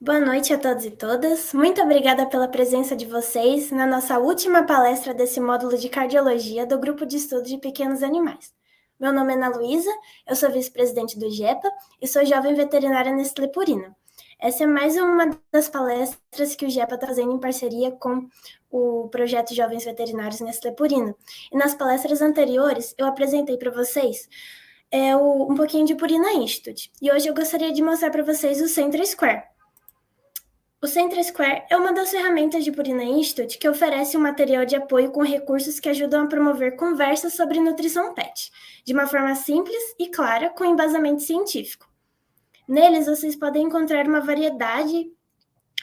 Boa noite a todos e todas. Muito obrigada pela presença de vocês na nossa última palestra desse módulo de cardiologia do Grupo de Estudo de Pequenos Animais. Meu nome é Ana Luísa, eu sou vice-presidente do GEPA e sou jovem veterinária Nestlé Purina. Essa é mais uma das palestras que o GEPA está fazendo em parceria com o projeto Jovens Veterinários Nestlé Purina. E nas palestras anteriores, eu apresentei para vocês um pouquinho de Purina Institute. E hoje eu gostaria de mostrar para vocês o Center Square. O Center Square é uma das ferramentas de Purina Institute que oferece um material de apoio com recursos que ajudam a promover conversas sobre nutrição pet, de uma forma simples e clara, com embasamento científico. Neles, vocês podem encontrar uma variedade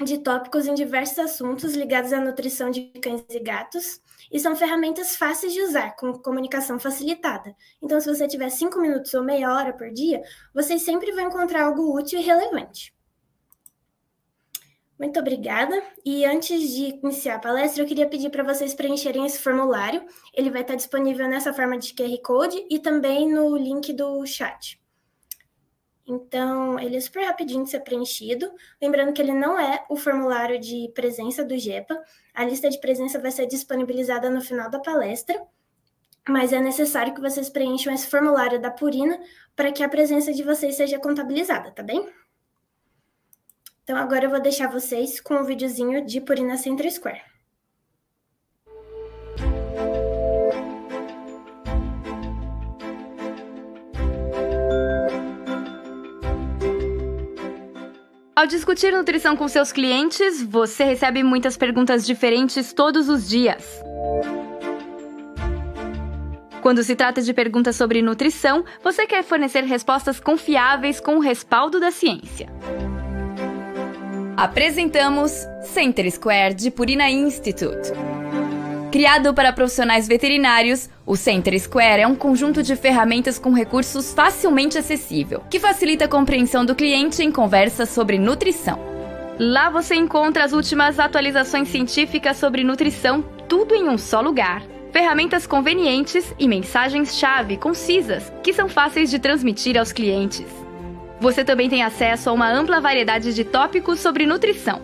de tópicos em diversos assuntos ligados à nutrição de cães e gatos, e são ferramentas fáceis de usar, com comunicação facilitada. Então, se você tiver 5 minutos ou meia hora por dia, vocês sempre vão encontrar algo útil e relevante. Muito obrigada. E antes de iniciar a palestra, eu queria pedir para vocês preencherem esse formulário. Ele vai estar disponível nessa forma de QR Code e também no link do chat. Então, ele é super rapidinho de ser preenchido. Lembrando que ele não é o formulário de presença do GEPA. A lista de presença vai ser disponibilizada no final da palestra, mas é necessário que vocês preencham esse formulário da Purina para que a presença de vocês seja contabilizada, tá bem? Então, agora eu vou deixar vocês com o videozinho de Purina Center Square. Ao discutir nutrição com seus clientes, você recebe muitas perguntas diferentes todos os dias. Quando se trata de perguntas sobre nutrição, você quer fornecer respostas confiáveis com o respaldo da ciência. Apresentamos Center Square de Purina Institute. Criado para profissionais veterinários, o Center Square é um conjunto de ferramentas com recursos facilmente acessível, que facilita a compreensão do cliente em conversas sobre nutrição. Lá você encontra as últimas atualizações científicas sobre nutrição, tudo em um só lugar. Ferramentas convenientes e mensagens-chave concisas, que são fáceis de transmitir aos clientes. Você também tem acesso a uma ampla variedade de tópicos sobre nutrição.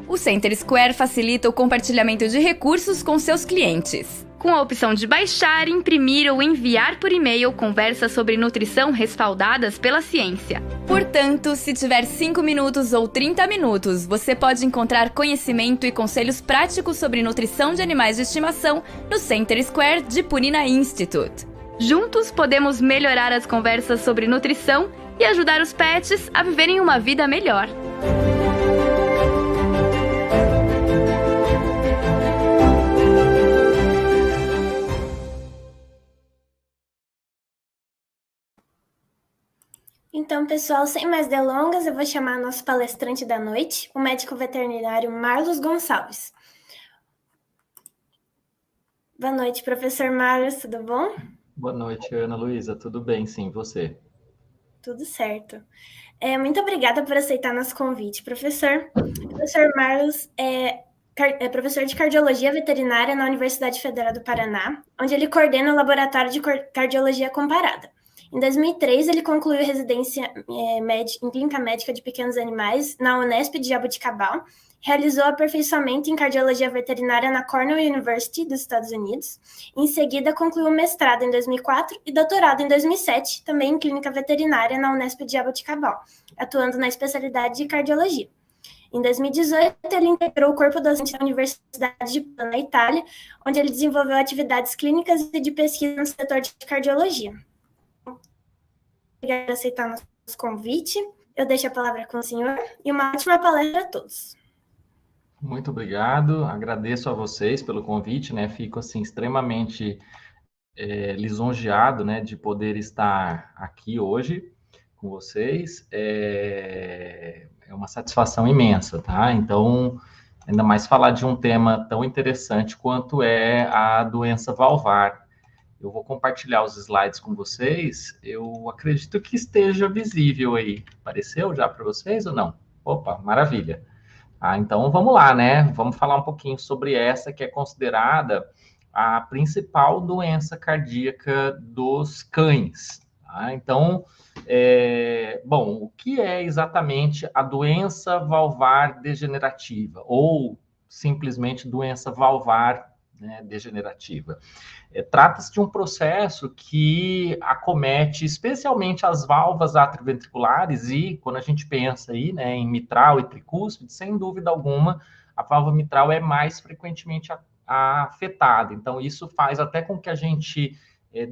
O Center Square facilita o compartilhamento de recursos com seus clientes, com a opção de baixar, imprimir ou enviar por e-mail conversas sobre nutrição respaldadas pela ciência. Portanto, se tiver 5 minutos ou 30 minutos, você pode encontrar conhecimento e conselhos práticos sobre nutrição de animais de estimação no Center Square de Purina Institute. Juntos podemos melhorar as conversas sobre nutrição e ajudar os pets a viverem uma vida melhor. Então, pessoal, sem mais delongas, eu vou chamar nosso palestrante da noite, o médico veterinário Marlos Gonçalves. Boa noite, professor Marlos, tudo bom? Boa noite, Ana Luísa. Tudo bem, sim, você? Tudo certo. Muito obrigada por aceitar nosso convite, professor. O professor Marlos é professor de cardiologia veterinária na Universidade Federal do Paraná, onde ele coordena o laboratório de cardiologia comparada. Em 2003, ele concluiu residência em clínica médica de pequenos animais na Unesp de Jaboticabal, realizou aperfeiçoamento em cardiologia veterinária na Cornell University dos Estados Unidos. Em seguida, concluiu mestrado em 2004 e doutorado em 2007, também em clínica veterinária na Unesp de Jaboticabal, atuando na especialidade de cardiologia. Em 2018, ele integrou o corpo docente da Universidade de Padua, na Itália, onde ele desenvolveu atividades clínicas e de pesquisa no setor de cardiologia. Obrigada por aceitar nosso convite. Eu deixo a palavra com o senhor e uma ótima palestra a todos. Muito obrigado, agradeço a vocês pelo convite, né? Fico assim extremamente lisonjeado, né, de poder estar aqui hoje com vocês. É uma satisfação imensa, tá? Então, ainda mais falar de um tema tão interessante quanto é a doença valvar. Eu vou compartilhar os slides com vocês. Eu acredito que esteja visível aí. Apareceu já para vocês ou não? Opa, maravilha. Então, vamos lá, né? Vamos falar um pouquinho sobre essa que é considerada a principal doença cardíaca dos cães. Tá? Então, Bom, o que é exatamente a doença valvar degenerativa, ou simplesmente doença valvar, né, degenerativa? Trata-se de um processo que acomete especialmente as valvas atrioventriculares e, quando a gente pensa aí, né, em mitral e tricúspide, sem dúvida alguma, a válvula mitral é mais frequentemente afetada. Então, isso faz até com que a gente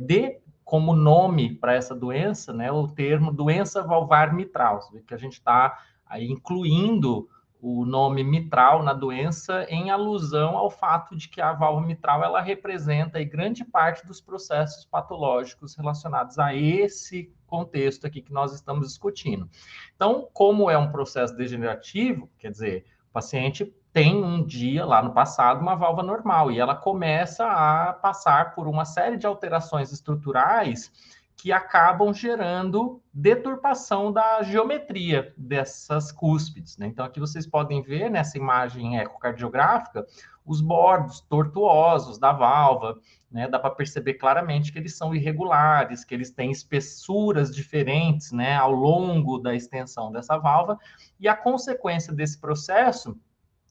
dê como nome para essa doença, né, o termo doença valvar mitral, que a gente está aí incluindo o nome mitral na doença em alusão ao fato de que a válvula mitral ela representa aí grande parte dos processos patológicos relacionados a esse contexto aqui que nós estamos discutindo. Então, como é um processo degenerativo, quer dizer, o paciente tem um dia lá no passado uma válvula normal e ela começa a passar por uma série de alterações estruturais que acabam gerando deturpação da geometria dessas cúspides, né? Então, aqui vocês podem ver nessa imagem ecocardiográfica os bordos tortuosos da válvula, né? Dá para perceber claramente que eles são irregulares, que eles têm espessuras diferentes, né, ao longo da extensão dessa válvula, e a consequência desse processo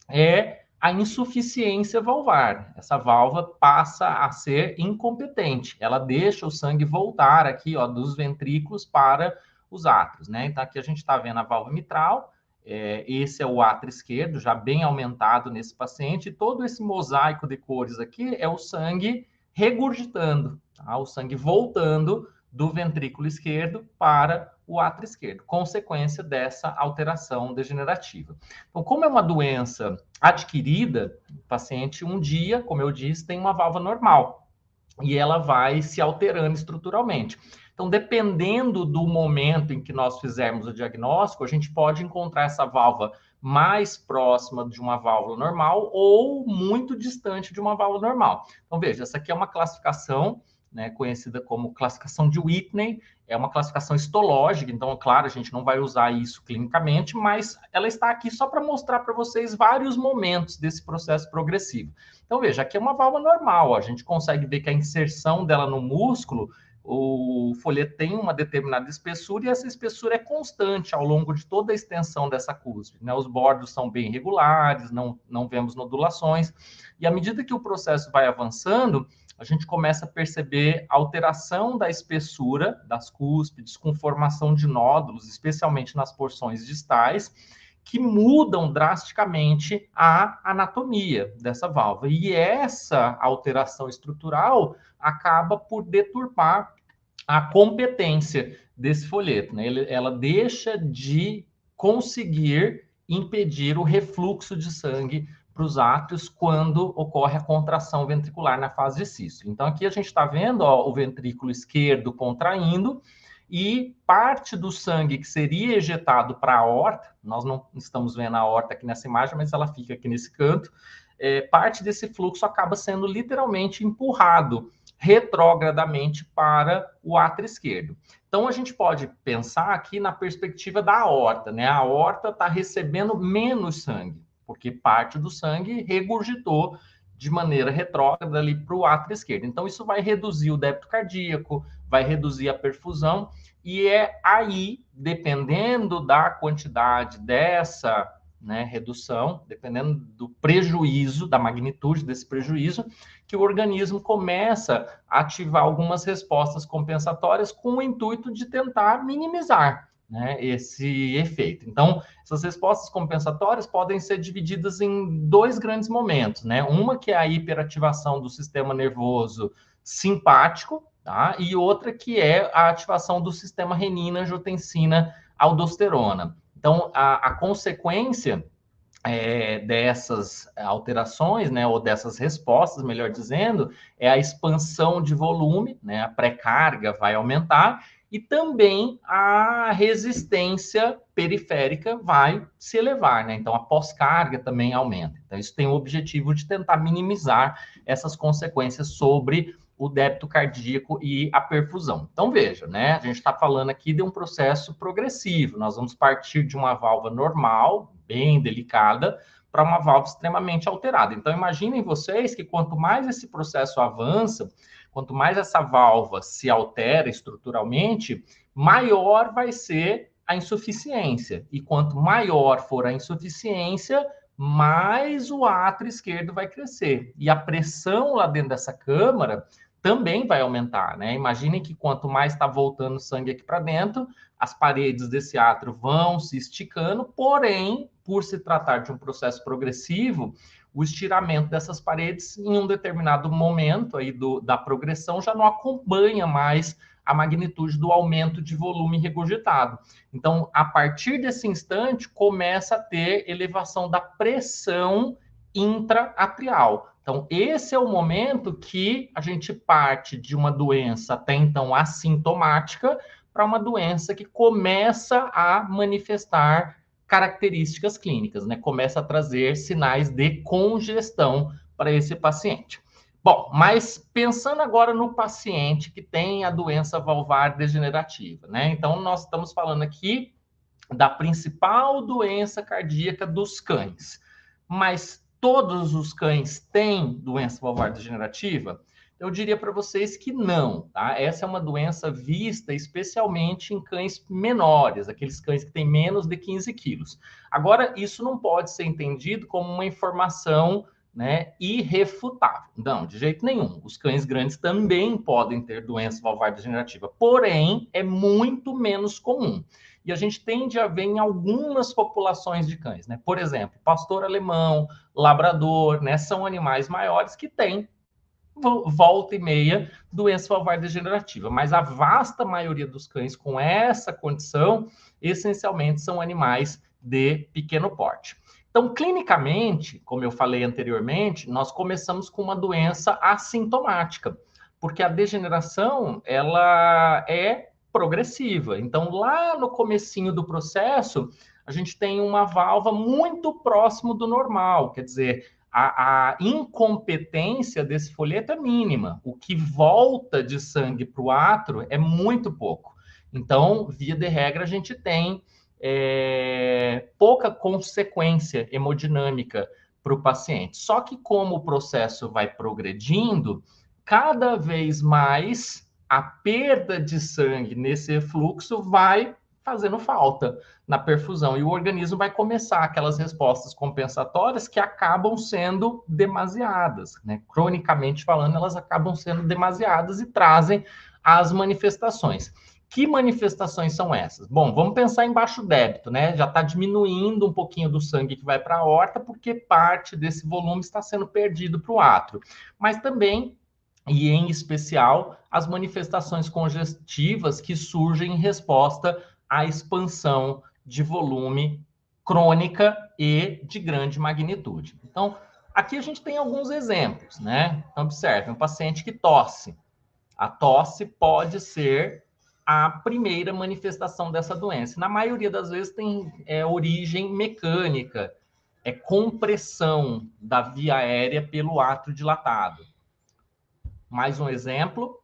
é a insuficiência valvar. Essa válvula passa a ser incompetente. Ela deixa o sangue voltar aqui, ó, dos ventrículos para os átrios, né? Então, aqui a gente está vendo a válvula mitral. Esse é o átrio esquerdo, já bem aumentado nesse paciente. E todo esse mosaico de cores aqui é o sangue regurgitando, tá? O sangue voltando do ventrículo esquerdo para o átrio esquerdo, consequência dessa alteração degenerativa. Então, como é uma doença adquirida, o paciente um dia, como eu disse, tem uma válvula normal e ela vai se alterando estruturalmente. Então, dependendo do momento em que nós fizermos o diagnóstico, a gente pode encontrar essa válvula mais próxima de uma válvula normal ou muito distante de uma válvula normal. Então, veja, essa aqui é uma classificação, né, conhecida como classificação de Whitney, é uma classificação histológica, então, claro, a gente não vai usar isso clinicamente, mas ela está aqui só para mostrar para vocês vários momentos desse processo progressivo. Então, veja, aqui é uma válvula normal, ó, a gente consegue ver que a inserção dela no músculo, o folheto tem uma determinada espessura e essa espessura é constante ao longo de toda a extensão dessa cúspide, né? Os bordos são bem regulares, não vemos nodulações, e à medida que o processo vai avançando, a gente começa a perceber alteração da espessura das cúspides com formação de nódulos, especialmente nas porções distais, que mudam drasticamente a anatomia dessa válvula. E essa alteração estrutural acaba por deturpar a competência desse folheto, né? Ela deixa de conseguir impedir o refluxo de sangue para os átrios quando ocorre a contração ventricular na fase de sístole. Então, aqui a gente está vendo, ó, o ventrículo esquerdo contraindo e parte do sangue que seria ejetado para a aorta, nós não estamos vendo a aorta aqui nessa imagem, mas ela fica aqui nesse canto, parte desse fluxo acaba sendo literalmente empurrado retrogradamente para o átrio esquerdo. Então, a gente pode pensar aqui na perspectiva da aorta, né? A aorta está recebendo menos sangue, porque parte do sangue regurgitou de maneira retrógrada ali para o átrio esquerdo. Então, isso vai reduzir o débito cardíaco, vai reduzir a perfusão, e é aí, dependendo da quantidade dessa, né, redução, dependendo do prejuízo, da magnitude desse prejuízo, que o organismo começa a ativar algumas respostas compensatórias com o intuito de tentar minimizar, né, esse efeito. Então, essas respostas compensatórias podem ser divididas em dois grandes momentos, né? Uma que é a hiperativação do sistema nervoso simpático, tá? E outra que é a ativação do sistema renina, angiotensina, aldosterona. Então, a consequência dessas alterações, né, ou dessas respostas, melhor dizendo, é a expansão de volume, né? A pré-carga vai aumentar, e também a resistência periférica vai se elevar, né? Então, a pós-carga também aumenta. Então, isso tem o objetivo de tentar minimizar essas consequências sobre o débito cardíaco e a perfusão. Então, veja, né? A gente está falando aqui de um processo progressivo. Nós vamos partir de uma válvula normal, bem delicada, para uma válvula extremamente alterada. Então, imaginem vocês que quanto mais esse processo avança, quanto mais essa válvula se altera estruturalmente, maior vai ser a insuficiência. E quanto maior for a insuficiência, mais o átrio esquerdo vai crescer. E a pressão lá dentro dessa câmara também vai aumentar, né? Imaginem que quanto mais está voltando sangue aqui para dentro, as paredes desse átrio vão se esticando, porém, por se tratar de um processo progressivo, o estiramento dessas paredes, em um determinado momento aí da progressão, já não acompanha mais a magnitude do aumento de volume regurgitado. Então, a partir desse instante, começa a ter elevação da pressão intraatrial. Então, esse é o momento que a gente parte de uma doença até então assintomática para uma doença que começa a manifestar características clínicas, né? Começa a trazer sinais de congestão para esse paciente. Bom, mas pensando agora no paciente que tem a doença valvar degenerativa, né? Então, nós estamos falando aqui da principal doença cardíaca dos cães. Mas todos os cães têm doença valvar degenerativa? Eu diria para vocês que não, tá? Essa é uma doença vista especialmente em cães menores, aqueles cães que têm menos de 15 quilos. Agora, isso não pode ser entendido como uma informação, né, irrefutável. Não, de jeito nenhum. Os cães grandes também podem ter doença valvar degenerativa, porém, é muito menos comum. E a gente tende a ver em algumas populações de cães, né? Por exemplo, pastor alemão, labrador, né? São animais maiores que têm volta e meia doença valvar degenerativa, mas a vasta maioria dos cães com essa condição, essencialmente são animais de pequeno porte. Então, clinicamente, como eu falei anteriormente, nós começamos com uma doença assintomática, porque a degeneração, ela é progressiva. Então, lá no comecinho do processo, a gente tem uma válvula muito próximo do normal, quer dizer, a incompetência desse folheto é mínima. O que volta de sangue para o átrio é muito pouco. Então, via de regra, a gente tem pouca consequência hemodinâmica para o paciente. Só que como o processo vai progredindo, cada vez mais a perda de sangue nesse fluxo vai fazendo falta na perfusão e o organismo vai começar aquelas respostas compensatórias que acabam sendo demasiadas, né? Cronicamente falando, elas acabam sendo demasiadas e trazem as manifestações. Que manifestações são essas? Bom, vamos pensar em baixo débito, né? Já está diminuindo um pouquinho do sangue que vai para a aorta, porque parte desse volume está sendo perdido para o átrio. Mas também, e em especial, as manifestações congestivas que surgem em resposta à expansão de volume crônica e de grande magnitude. Então, aqui a gente tem alguns exemplos, né? Então, observe, um paciente que tosse. A tosse pode ser a primeira manifestação dessa doença. Na maioria das vezes tem origem mecânica, é compressão da via aérea pelo átrio dilatado. Mais um exemplo.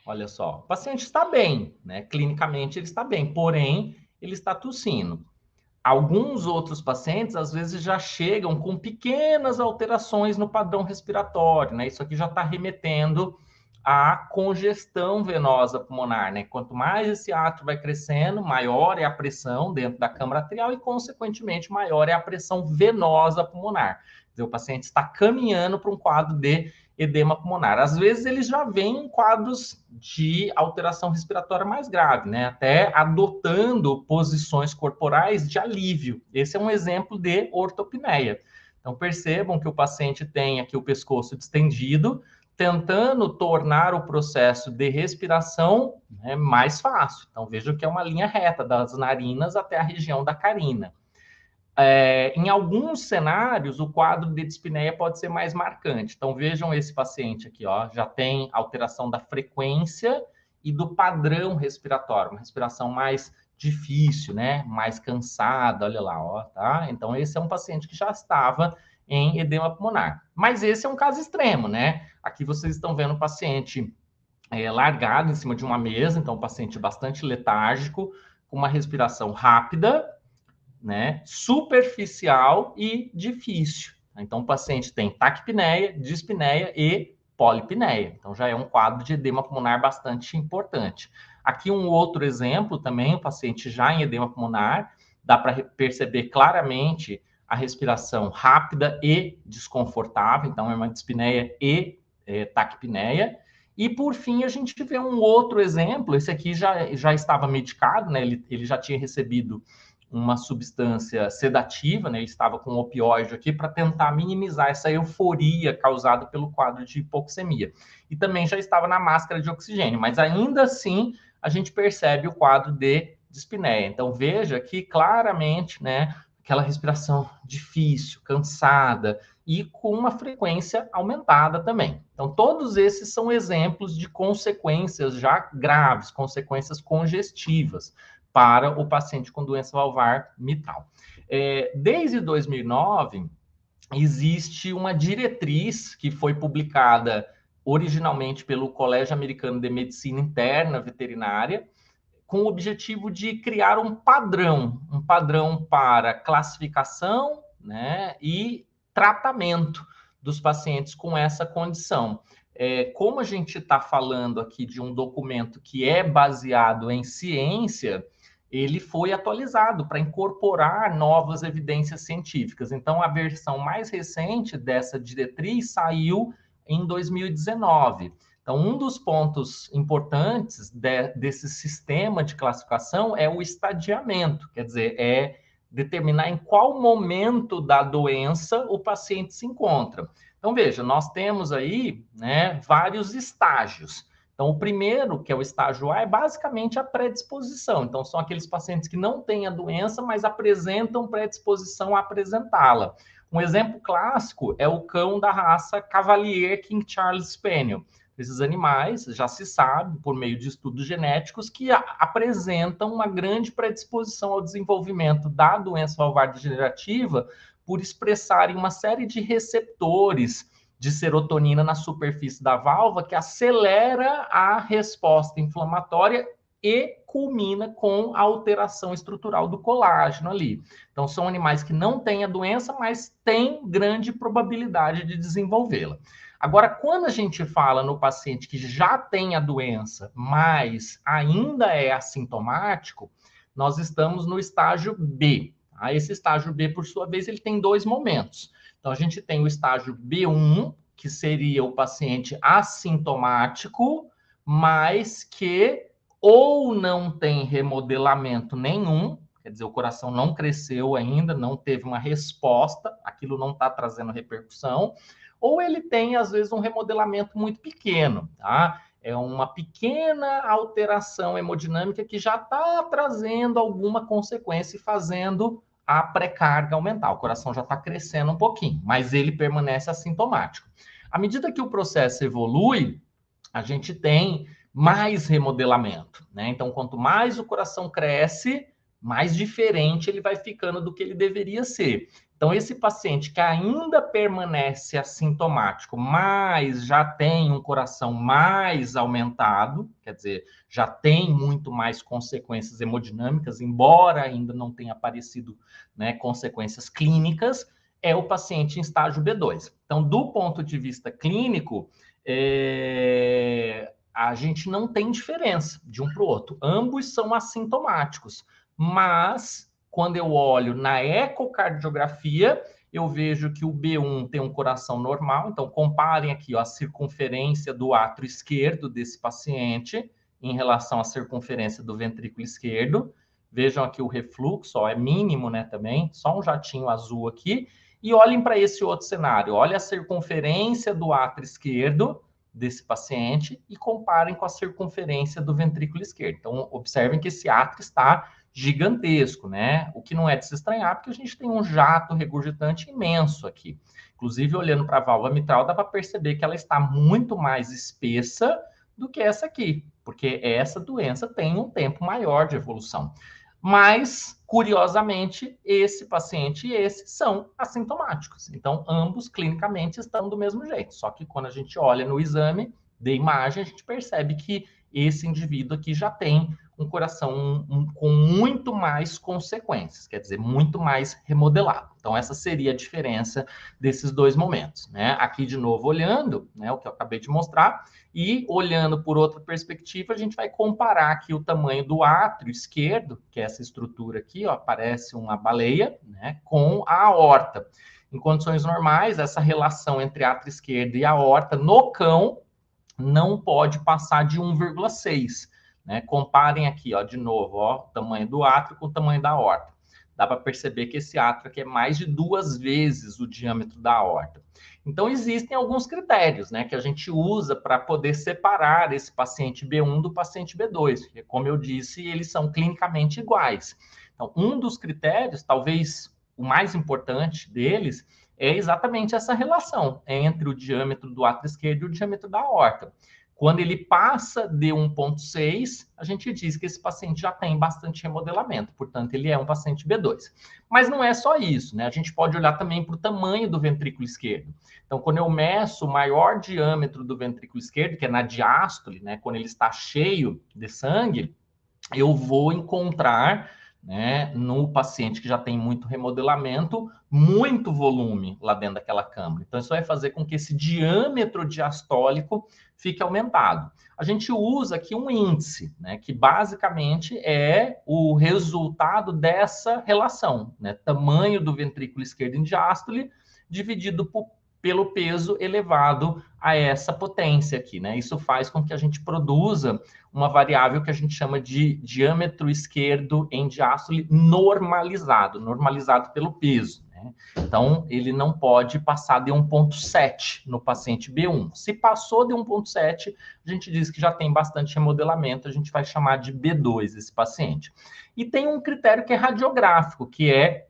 Olha só, o paciente está bem, né? Clinicamente ele está bem, porém ele está tossindo. Alguns outros pacientes, às vezes, já chegam com pequenas alterações no padrão respiratório, né? Isso aqui já está remetendo à congestão venosa pulmonar, né? Quanto mais esse átrio vai crescendo, maior é a pressão dentro da câmara atrial e, consequentemente, maior é a pressão venosa pulmonar. Quer dizer, o paciente está caminhando para um quadro de edema pulmonar. Às vezes, eles já vêm em quadros de alteração respiratória mais grave, né? Até adotando posições corporais de alívio. Esse é um exemplo de ortopneia. Então, percebam que o paciente tem aqui o pescoço distendido, tentando tornar o processo de respiração, né, mais fácil. Então, vejam que é uma linha reta das narinas até a região da carina. Em alguns cenários, o quadro de dispneia pode ser mais marcante. Então, vejam esse paciente aqui, ó, já tem alteração da frequência e do padrão respiratório, uma respiração mais difícil, né? Mais cansada, olha lá, ó, tá? Então, esse é um paciente que já estava em edema pulmonar. Mas esse é um caso extremo, né? Aqui vocês estão vendo o paciente largado em cima de uma mesa, então, um paciente bastante letárgico, com uma respiração rápida, né, superficial e difícil. Então, o paciente tem taquipneia, dispneia e polipneia. Então, já é um quadro de edema pulmonar bastante importante. Aqui um outro exemplo também, o paciente já em edema pulmonar, dá para perceber claramente a respiração rápida e desconfortável, então é uma dispneia e taquipneia. E, por fim, a gente vê um outro exemplo, esse aqui já estava medicado, né? Ele já tinha recebido uma substância sedativa, né? Ele estava com um opioide aqui para tentar minimizar essa euforia causada pelo quadro de hipoxemia. E também já estava na máscara de oxigênio, mas ainda assim a gente percebe o quadro de dispneia. Então, veja que claramente, né, aquela respiração difícil, cansada e com uma frequência aumentada também. Então, todos esses são exemplos de consequências já graves, consequências congestivas para o paciente com doença valvar mitral. Desde 2009, existe uma diretriz que foi publicada originalmente pelo Colégio Americano de Medicina Interna Veterinária, com o objetivo de criar um padrão para classificação, né, e tratamento dos pacientes com essa condição. Como a gente está falando aqui de um documento que é baseado em ciência, ele foi atualizado para incorporar novas evidências científicas. Então, a versão mais recente dessa diretriz saiu em 2019. Então, um dos pontos importantes desse sistema de classificação é o estadiamento, quer dizer, é determinar em qual momento da doença o paciente se encontra. Então, veja, nós temos aí, né, vários estágios. Então, o primeiro, que é o estágio A, é basicamente a predisposição. Então, são aqueles pacientes que não têm a doença, mas apresentam predisposição a apresentá-la. Um exemplo clássico é o cão da raça Cavalier King Charles Spaniel. Esses animais, já se sabe, por meio de estudos genéticos, que apresentam uma grande predisposição ao desenvolvimento da doença valvar degenerativa por expressarem uma série de receptores de serotonina na superfície da válvula que acelera a resposta inflamatória e culmina com a alteração estrutural do colágeno ali. Então, são animais que não têm a doença, mas têm grande probabilidade de desenvolvê-la. Agora, quando a gente fala no paciente que já tem a doença, mas ainda é assintomático, nós estamos no estágio B. Esse estágio B, por sua vez, ele tem dois momentos. Então, a gente tem o estágio B1, que seria o paciente assintomático, mas que ou não tem remodelamento nenhum, quer dizer, o coração não cresceu ainda, não teve uma resposta, aquilo não está trazendo repercussão, ou ele tem, às vezes, um remodelamento muito pequeno, tá? É uma pequena alteração hemodinâmica que já está trazendo alguma consequência e fazendo a pré-carga aumentar. O coração já está crescendo um pouquinho, mas ele permanece assintomático. À medida que o processo evolui, a gente tem mais remodelamento, né? Então, quanto mais o coração cresce, mais diferente ele vai ficando do que ele deveria ser. Então, esse paciente que ainda permanece assintomático, mas já tem um coração mais aumentado, quer dizer, já tem muito mais consequências hemodinâmicas, embora ainda não tenha aparecido, né, consequências clínicas, é o paciente em estágio B2. Então, do ponto de vista clínico, a gente não tem diferença de um para o outro. Ambos são assintomáticos, mas quando eu olho na ecocardiografia, eu vejo que o B1 tem um coração normal. Então, comparem aqui, ó, a circunferência do átrio esquerdo desse paciente em relação à circunferência do ventrículo esquerdo. Vejam aqui o refluxo, ó, é mínimo, né, também, só um jatinho azul aqui. E olhem para esse outro cenário. Olha a circunferência do átrio esquerdo desse paciente e comparem com a circunferência do ventrículo esquerdo. Então, observem que esse átrio está gigantesco, né? O que não é de se estranhar, porque a gente tem um jato regurgitante imenso aqui. Inclusive, olhando para a válvula mitral, dá para perceber que ela está muito mais espessa do que essa aqui, porque essa doença tem um tempo maior de evolução. Mas, curiosamente, esse paciente e esse são assintomáticos. Então, ambos clinicamente estão do mesmo jeito. Só que quando a gente olha no exame de imagem, a gente percebe que esse indivíduo aqui já tem um coração com muito mais consequências, quer dizer, muito mais remodelado. Então, essa seria a diferença desses dois momentos, né? Aqui, de novo, olhando, né, o que eu acabei de mostrar, e olhando por outra perspectiva, a gente vai comparar aqui o tamanho do átrio esquerdo, que é essa estrutura aqui, ó, parece uma baleia, né, com a aorta. Em condições normais, essa relação entre átrio esquerdo e aorta no cão não pode passar de 1,6. Né? Comparem aqui, ó, de novo, ó, o tamanho do átrio com o tamanho da aorta. Dá para perceber que esse átrio aqui é mais de 2 vezes o diâmetro da aorta. Então, existem alguns critérios, né, que a gente usa para poder separar esse paciente B1 do paciente B2, porque, como eu disse, eles são clinicamente iguais. Então, um dos critérios, talvez o mais importante deles, é exatamente essa relação entre o diâmetro do átrio esquerdo e o diâmetro da aorta. Quando ele passa de 1,6, a gente diz que esse paciente já tem bastante remodelamento, portanto, ele é um paciente B2. Mas não é só isso, né? A gente pode olhar também para o tamanho do ventrículo esquerdo. Então, quando eu meço o maior diâmetro do ventrículo esquerdo, que é na diástole, né? Quando ele está cheio de sangue, eu vou encontrar, né, no paciente que já tem muito remodelamento, muito volume lá dentro daquela câmara. Então, isso vai fazer com que esse diâmetro diastólico fique aumentado. A gente usa aqui um índice, né, que basicamente é o resultado dessa relação, né, tamanho do ventrículo esquerdo em diástole dividido pelo peso elevado a essa potência aqui, né? Isso faz com que a gente produza uma variável que a gente chama de diâmetro esquerdo em diástole normalizado pelo peso, né? Então, ele não pode passar de 1,7 no paciente B1. Se passou de 1,7, a gente diz que já tem bastante remodelamento, a gente vai chamar de B2 esse paciente. E tem um critério que é radiográfico, que é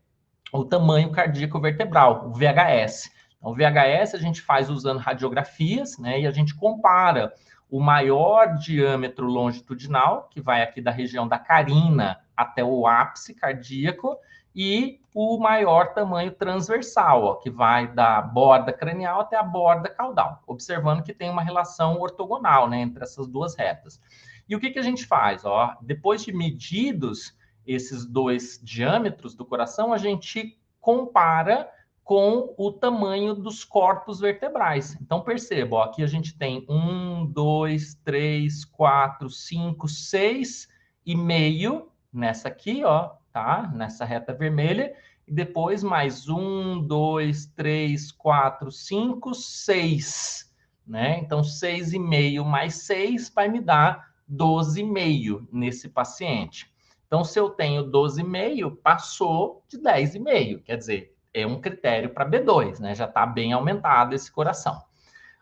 o tamanho cardíaco vertebral, o VHS. Então, o VHS a gente faz usando radiografias, né? E a gente compara o maior diâmetro longitudinal, que vai aqui da região da carina até o ápice cardíaco, e o maior tamanho transversal, ó, que vai da borda cranial até a borda caudal, observando que tem uma relação ortogonal, né, entre essas duas retas. E o que a gente faz? Ó, depois de medidos esses dois diâmetros do coração, a gente compara com o tamanho dos corpos vertebrais. Então, perceba, ó, aqui a gente tem 1, 2, 3, 4, 5, 6,5 nessa aqui, ó, tá? Nessa reta vermelha. E depois mais 1, 2, 3, 4, 5, 6, né? Então, 6,5 mais 6 vai me dar 12,5 nesse paciente. Então, se eu tenho 12,5, passou de 10,5, quer dizer, é um critério para B2, né? Já está bem aumentado esse coração.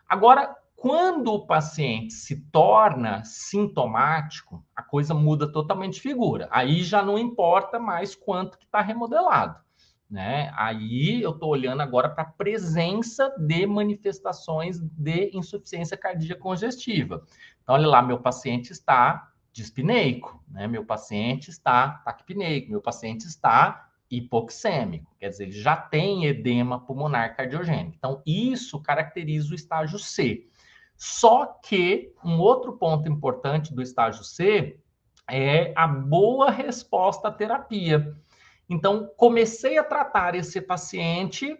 Agora, quando o paciente se torna sintomático, a coisa muda totalmente de figura. Aí já não importa mais quanto que está remodelado, né? Aí eu estou olhando agora para a presença de manifestações de insuficiência cardíaca congestiva. Então, olha lá, meu paciente está dispneico, né? Meu paciente está taquipneico, meu paciente está hipoxêmico, quer dizer, ele já tem edema pulmonar cardiogênico. Então, isso caracteriza o estágio C. Só que um outro ponto importante do estágio C é a boa resposta à terapia. Então, comecei a tratar esse paciente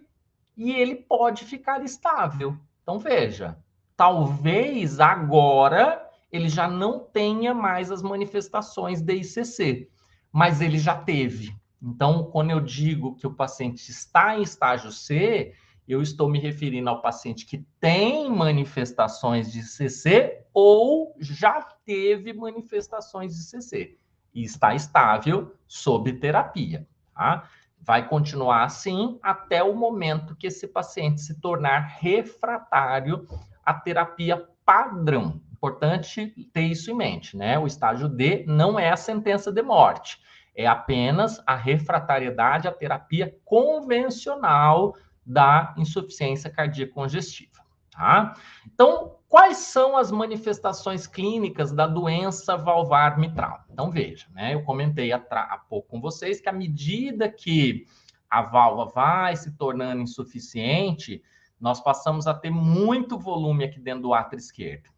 e ele pode ficar estável. Então, veja, talvez agora ele já não tenha mais as manifestações de ICC, mas ele já teve. Então, quando eu digo que o paciente está em estágio C, eu estou me referindo ao paciente que tem manifestações de ICC ou já teve manifestações de ICC e está estável sob terapia, tá? Vai continuar assim até o momento que esse paciente se tornar refratário à terapia padrão. Importante ter isso em mente, né? O estágio D não é a sentença de morte. É apenas a refratariedade à terapia convencional da insuficiência cardíaca congestiva, tá? Então, quais são as manifestações clínicas da doença valvar mitral? Então, veja, né? Eu comentei há pouco com vocês que à medida que a válvula vai se tornando insuficiente, nós passamos a ter muito volume aqui dentro do átrio esquerdo.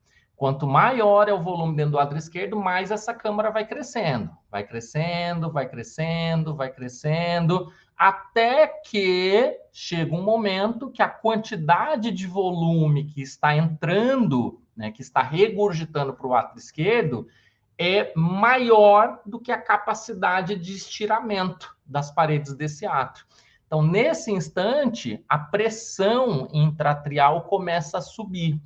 Quanto maior é o volume dentro do átrio esquerdo, mais essa câmara vai crescendo. Vai crescendo, vai crescendo, vai crescendo, até que chega um momento que a quantidade de volume que está entrando, né, que está regurgitando para o átrio esquerdo, é maior do que a capacidade de estiramento das paredes desse átrio. Então, nesse instante, a pressão intraatrial começa a subir.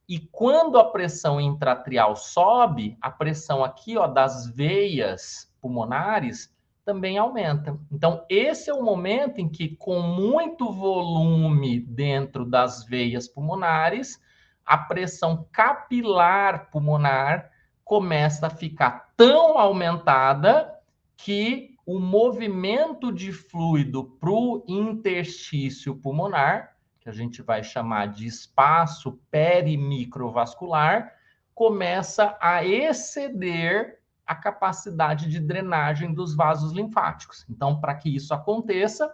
E quando a pressão intraatrial sobe, a pressão aqui, ó, das veias pulmonares também aumenta. Então, esse é o momento em que, com muito volume dentro das veias pulmonares, a pressão capilar pulmonar começa a ficar tão aumentada que o movimento de fluido para o interstício pulmonar, que a gente vai chamar de espaço perimicrovascular, começa a exceder a capacidade de drenagem dos vasos linfáticos. Então, para que isso aconteça,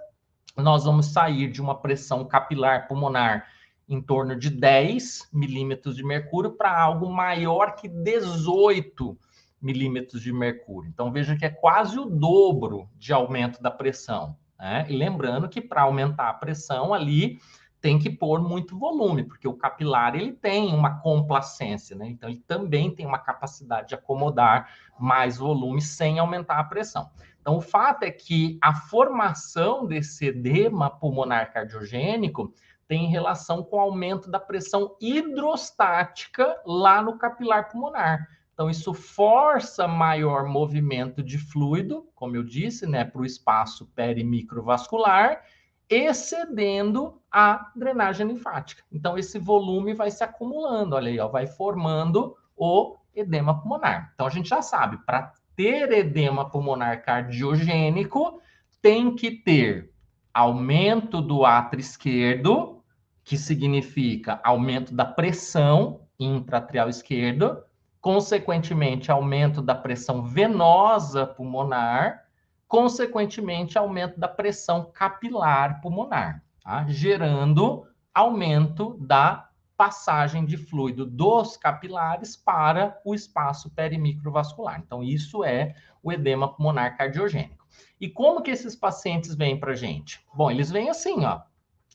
nós vamos sair de uma pressão capilar pulmonar em torno de 10 milímetros de mercúrio para algo maior que 18 milímetros de mercúrio. Então, veja que é quase o dobro de aumento da pressão, né? E lembrando que para aumentar a pressão ali, tem que pôr muito volume, porque o capilar ele tem uma complacência, né? Então, ele também tem uma capacidade de acomodar mais volume sem aumentar a pressão. Então, o fato é que a formação desse edema pulmonar cardiogênico tem relação com o aumento da pressão hidrostática lá no capilar pulmonar. Então, isso força maior movimento de fluido, como eu disse, né, para o espaço perimicrovascular, excedendo a drenagem linfática. Então, esse volume vai se acumulando, olha aí, ó, vai formando o edema pulmonar. Então, a gente já sabe, para ter edema pulmonar cardiogênico, tem que ter aumento do átrio esquerdo, que significa aumento da pressão intraatrial esquerda, consequentemente, aumento da pressão venosa pulmonar, consequentemente, aumento da pressão capilar pulmonar, tá? Gerando aumento da passagem de fluido dos capilares para o espaço perimicrovascular. Então, isso é o edema pulmonar cardiogênico. E como que esses pacientes vêm para a gente? Bom, eles vêm assim, ó.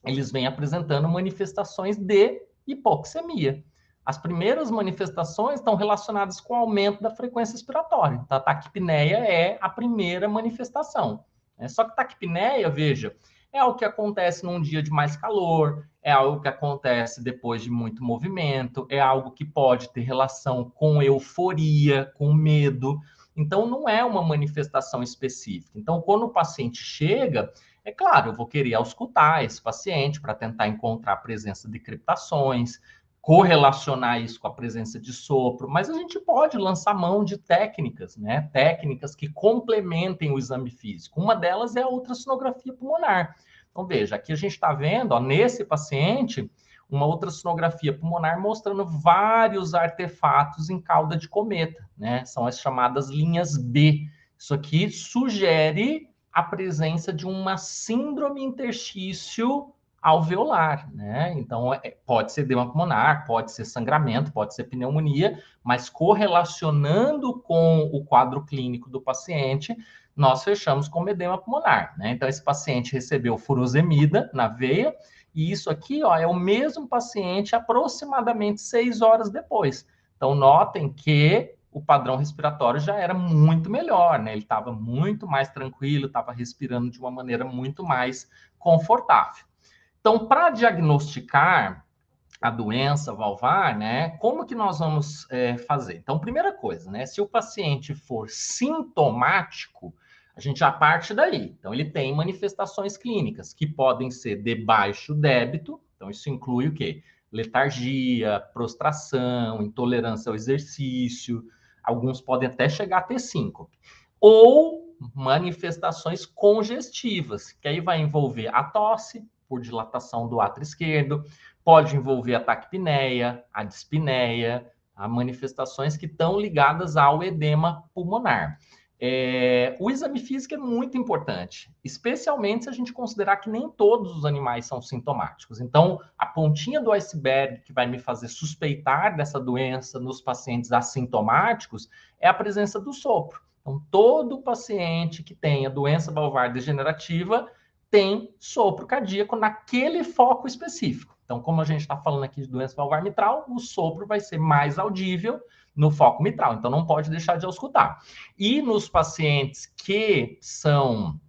Eles vêm apresentando manifestações de hipoxemia. As primeiras manifestações estão relacionadas com o aumento da frequência respiratória. Então, a taquipneia é a primeira manifestação. Só que taquipneia, veja, é algo que acontece num dia de mais calor, é algo que acontece depois de muito movimento, é algo que pode ter relação com euforia, com medo. Então, não é uma manifestação específica. Então, quando o paciente chega, é claro, eu vou querer auscultar esse paciente para tentar encontrar a presença de crepitações, correlacionar isso com a presença de sopro, mas a gente pode lançar mão de técnicas, né? Técnicas que complementem o exame físico. Uma delas é a ultrassonografia pulmonar. Então, veja, aqui a gente está vendo, ó, nesse paciente, uma ultrassonografia pulmonar mostrando vários artefatos em cauda de cometa, né? São as chamadas linhas B. Isso aqui sugere a presença de uma síndrome interstício alveolar, né? Então, pode ser edema pulmonar, pode ser sangramento, pode ser pneumonia, mas correlacionando com o quadro clínico do paciente, nós fechamos como edema pulmonar, né? Então, esse paciente recebeu furosemida na veia, e isso aqui, ó, é o mesmo paciente aproximadamente 6 horas depois. Então, notem que o padrão respiratório já era muito melhor, né? Ele estava muito mais tranquilo, estava respirando de uma maneira muito mais confortável. Então, para diagnosticar a doença valvar, né, como que nós vamos fazer? Então, primeira coisa, né, se o paciente for sintomático, a gente já parte daí. Então, ele tem manifestações clínicas que podem ser de baixo débito, então isso inclui o quê? Letargia, prostração, intolerância ao exercício, alguns podem até chegar a ter síncope. Ou manifestações congestivas, que aí vai envolver a tosse, por dilatação do átrio esquerdo, pode envolver a taquipneia, a dispneia, manifestações que estão ligadas ao edema pulmonar. O exame físico é muito importante, especialmente se a gente considerar que nem todos os animais são sintomáticos. Então, a pontinha do iceberg que vai me fazer suspeitar dessa doença nos pacientes assintomáticos é a presença do sopro. Então, todo paciente que tenha doença valvar degenerativa tem sopro cardíaco naquele foco específico. Então, como a gente está falando aqui de doença valvar mitral, o sopro vai ser mais audível no foco mitral, então não pode deixar de auscultar. E nos pacientes que são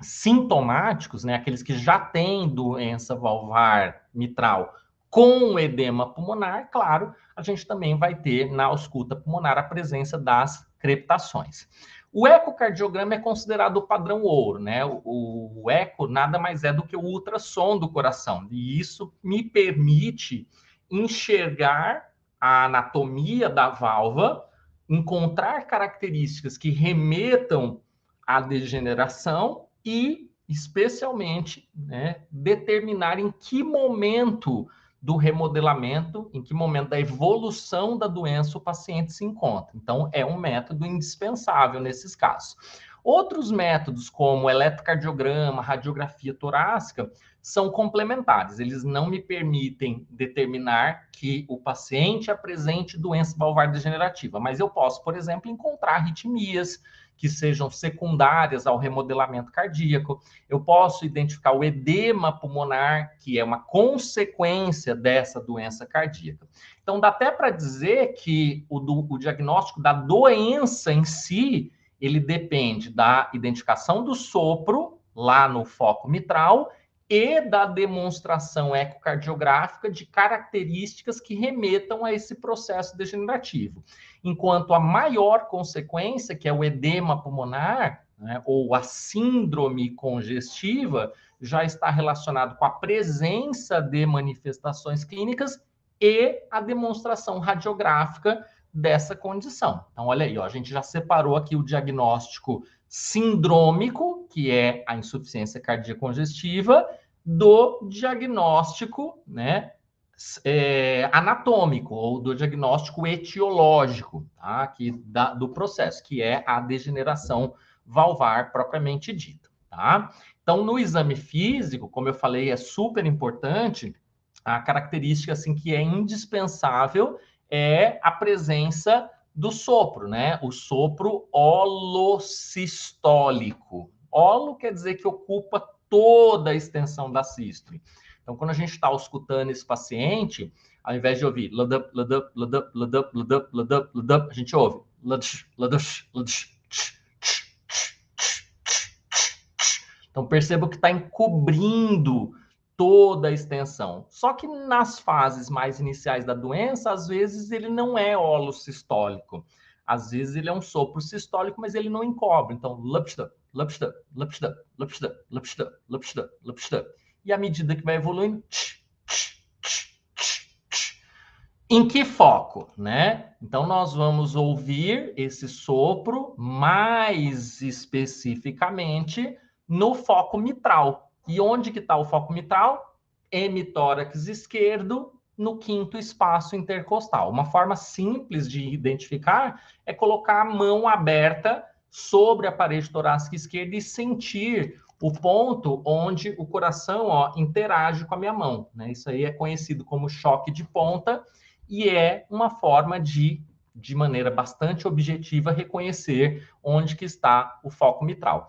sintomáticos, né, aqueles que já têm doença valvar mitral com edema pulmonar, claro, a gente também vai ter na ausculta pulmonar a presença das crepitações. O ecocardiograma é considerado o padrão ouro, né? O eco nada mais é do que o ultrassom do coração, e isso me permite enxergar a anatomia da válvula, encontrar características que remetam à degeneração e, especialmente, né, determinar em que momento do remodelamento, em que momento da evolução da doença o paciente se encontra. Então, é um método indispensável nesses casos. Outros métodos, como eletrocardiograma, radiografia torácica, são complementares. Eles não me permitem determinar que o paciente apresente doença valvar degenerativa, mas eu posso, por exemplo, encontrar arritmias que sejam secundárias ao remodelamento cardíaco. Eu posso identificar o edema pulmonar, que é uma consequência dessa doença cardíaca. Então, dá até para dizer que o diagnóstico da doença em si, ele depende da identificação do sopro, lá no foco mitral, e da demonstração ecocardiográfica de características que remetam a esse processo degenerativo. Enquanto a maior consequência, que é o edema pulmonar, né, ou a síndrome congestiva, já está relacionado com a presença de manifestações clínicas e a demonstração radiográfica dessa condição. Então, olha aí, ó, a gente já separou aqui o diagnóstico sindrômico, que é a insuficiência cardíaca congestiva, do diagnóstico, né, anatômico, ou do diagnóstico etiológico, tá, do processo, que é a degeneração valvar propriamente dita. Tá? Então, no exame físico, como eu falei, é super importante, a característica assim, que é indispensável é a presença do sopro, né? O sopro holossistólico. Holo quer dizer que ocupa toda a extensão da sístole. Então, quando a gente está auscultando esse paciente, ao invés de ouvir ladup, ladup, ladup, ladup, ladup, ladup, ladup, a gente ouve ladush, ladush, ladush. Então, perceba que está encobrindo toda a extensão. Só que nas fases mais iniciais da doença, às vezes ele não é holossistólico. Às vezes ele é um sopro sistólico, mas ele não encobre. Então, lupsta, lupsta, lupsta, lupsta, lupsta, lupsta, lupsta. E à medida que vai evoluindo, em que foco, né? Então, nós vamos ouvir esse sopro mais especificamente no foco mitral. E onde que está o foco mitral? Hemitórax esquerdo, no quinto espaço intercostal. Uma forma simples de identificar é colocar a mão aberta sobre a parede torácica esquerda e sentir o ponto onde o coração, ó, interage com a minha mão, né? Isso aí é conhecido como choque de ponta e é uma forma de maneira bastante objetiva, reconhecer onde que está o foco mitral.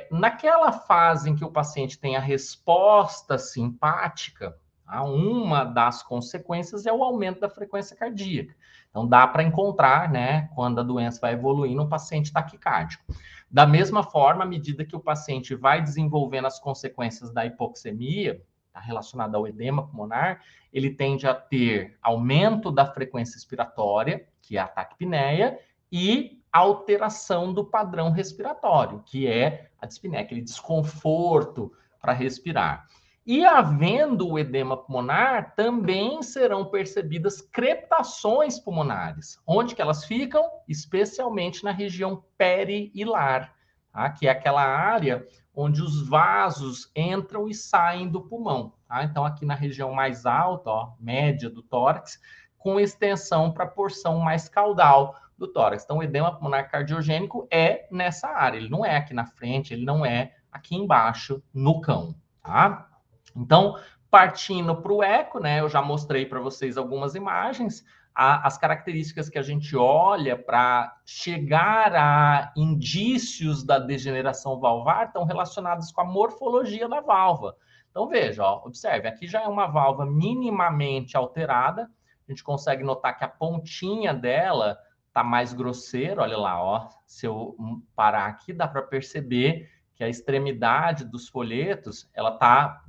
Naquela fase em que o paciente tem a resposta simpática, uma das consequências é o aumento da frequência cardíaca. Então, dá para encontrar, né, quando a doença vai evoluindo, um paciente taquicárdico. Da mesma forma, à medida que o paciente vai desenvolvendo as consequências da hipoxemia, relacionada ao edema pulmonar, ele tende a ter aumento da frequência expiratória, que é a taquipneia, e alteração do padrão respiratório, que é a dispneia, aquele desconforto para respirar. E havendo o edema pulmonar, também serão percebidas crepitações pulmonares. Onde que elas ficam? Especialmente na região perihilar, tá? Que é aquela área onde os vasos entram e saem do pulmão. Tá? Então, aqui na região mais alta, ó, média do tórax, com extensão para a porção mais caudal, do tórax. Então, o edema pulmonar cardiogênico é nessa área, ele não é aqui na frente, ele não é aqui embaixo no cão, tá? Então, partindo para o eco, né, eu já mostrei para vocês algumas imagens, as características que a gente olha para chegar a indícios da degeneração valvar estão relacionadas com a morfologia da válvula. Então, veja, ó, observe, aqui já é uma válvula minimamente alterada, a gente consegue notar que a pontinha dela está mais grosseira, olha lá, ó, se eu parar aqui, dá para perceber que a extremidade dos folhetos, ela está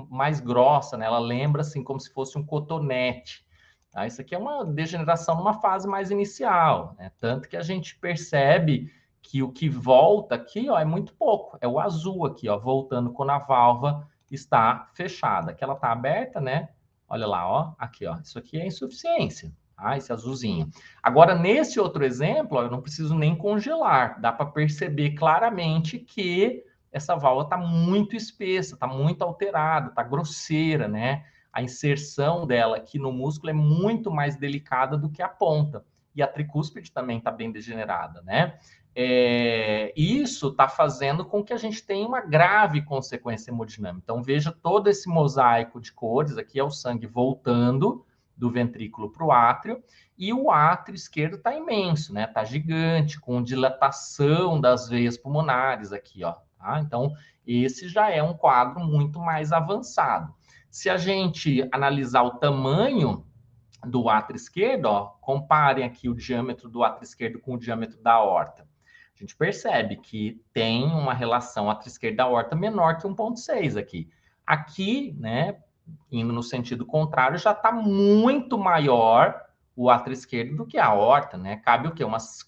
mais grossa, né? Ela lembra assim como se fosse um cotonete. Tá? Isso aqui é uma degeneração numa fase mais inicial, né? Tanto que a gente percebe que o que volta aqui, ó, é muito pouco. É o azul aqui, ó, voltando quando a válvula está fechada. Aqui ela está aberta, né? Olha lá, ó, aqui, ó. Isso aqui é insuficiência, tá? Esse azulzinho. Agora, nesse outro exemplo, ó, eu não preciso nem congelar. Dá para perceber claramente que essa válvula está muito espessa, está muito alterada, está grosseira, né? A inserção dela aqui no músculo é muito mais delicada do que a ponta. E a tricúspide também está bem degenerada, né? Isso está fazendo com que a gente tenha uma grave consequência hemodinâmica. Então, veja todo esse mosaico de cores. Aqui é o sangue voltando do ventrículo para o átrio, e o átrio esquerdo está imenso, né? Está gigante, com dilatação das veias pulmonares aqui, ó. Tá? Então, esse já é um quadro muito mais avançado. Se a gente analisar o tamanho do átrio esquerdo, ó, comparem aqui o diâmetro do átrio esquerdo com o diâmetro da aorta. A gente percebe que tem uma relação átrio esquerdo da aorta menor que 1,6 aqui. Aqui, né, indo no sentido contrário, já está muito maior o átrio esquerdo do que a aorta, né? Cabe o quê? Umas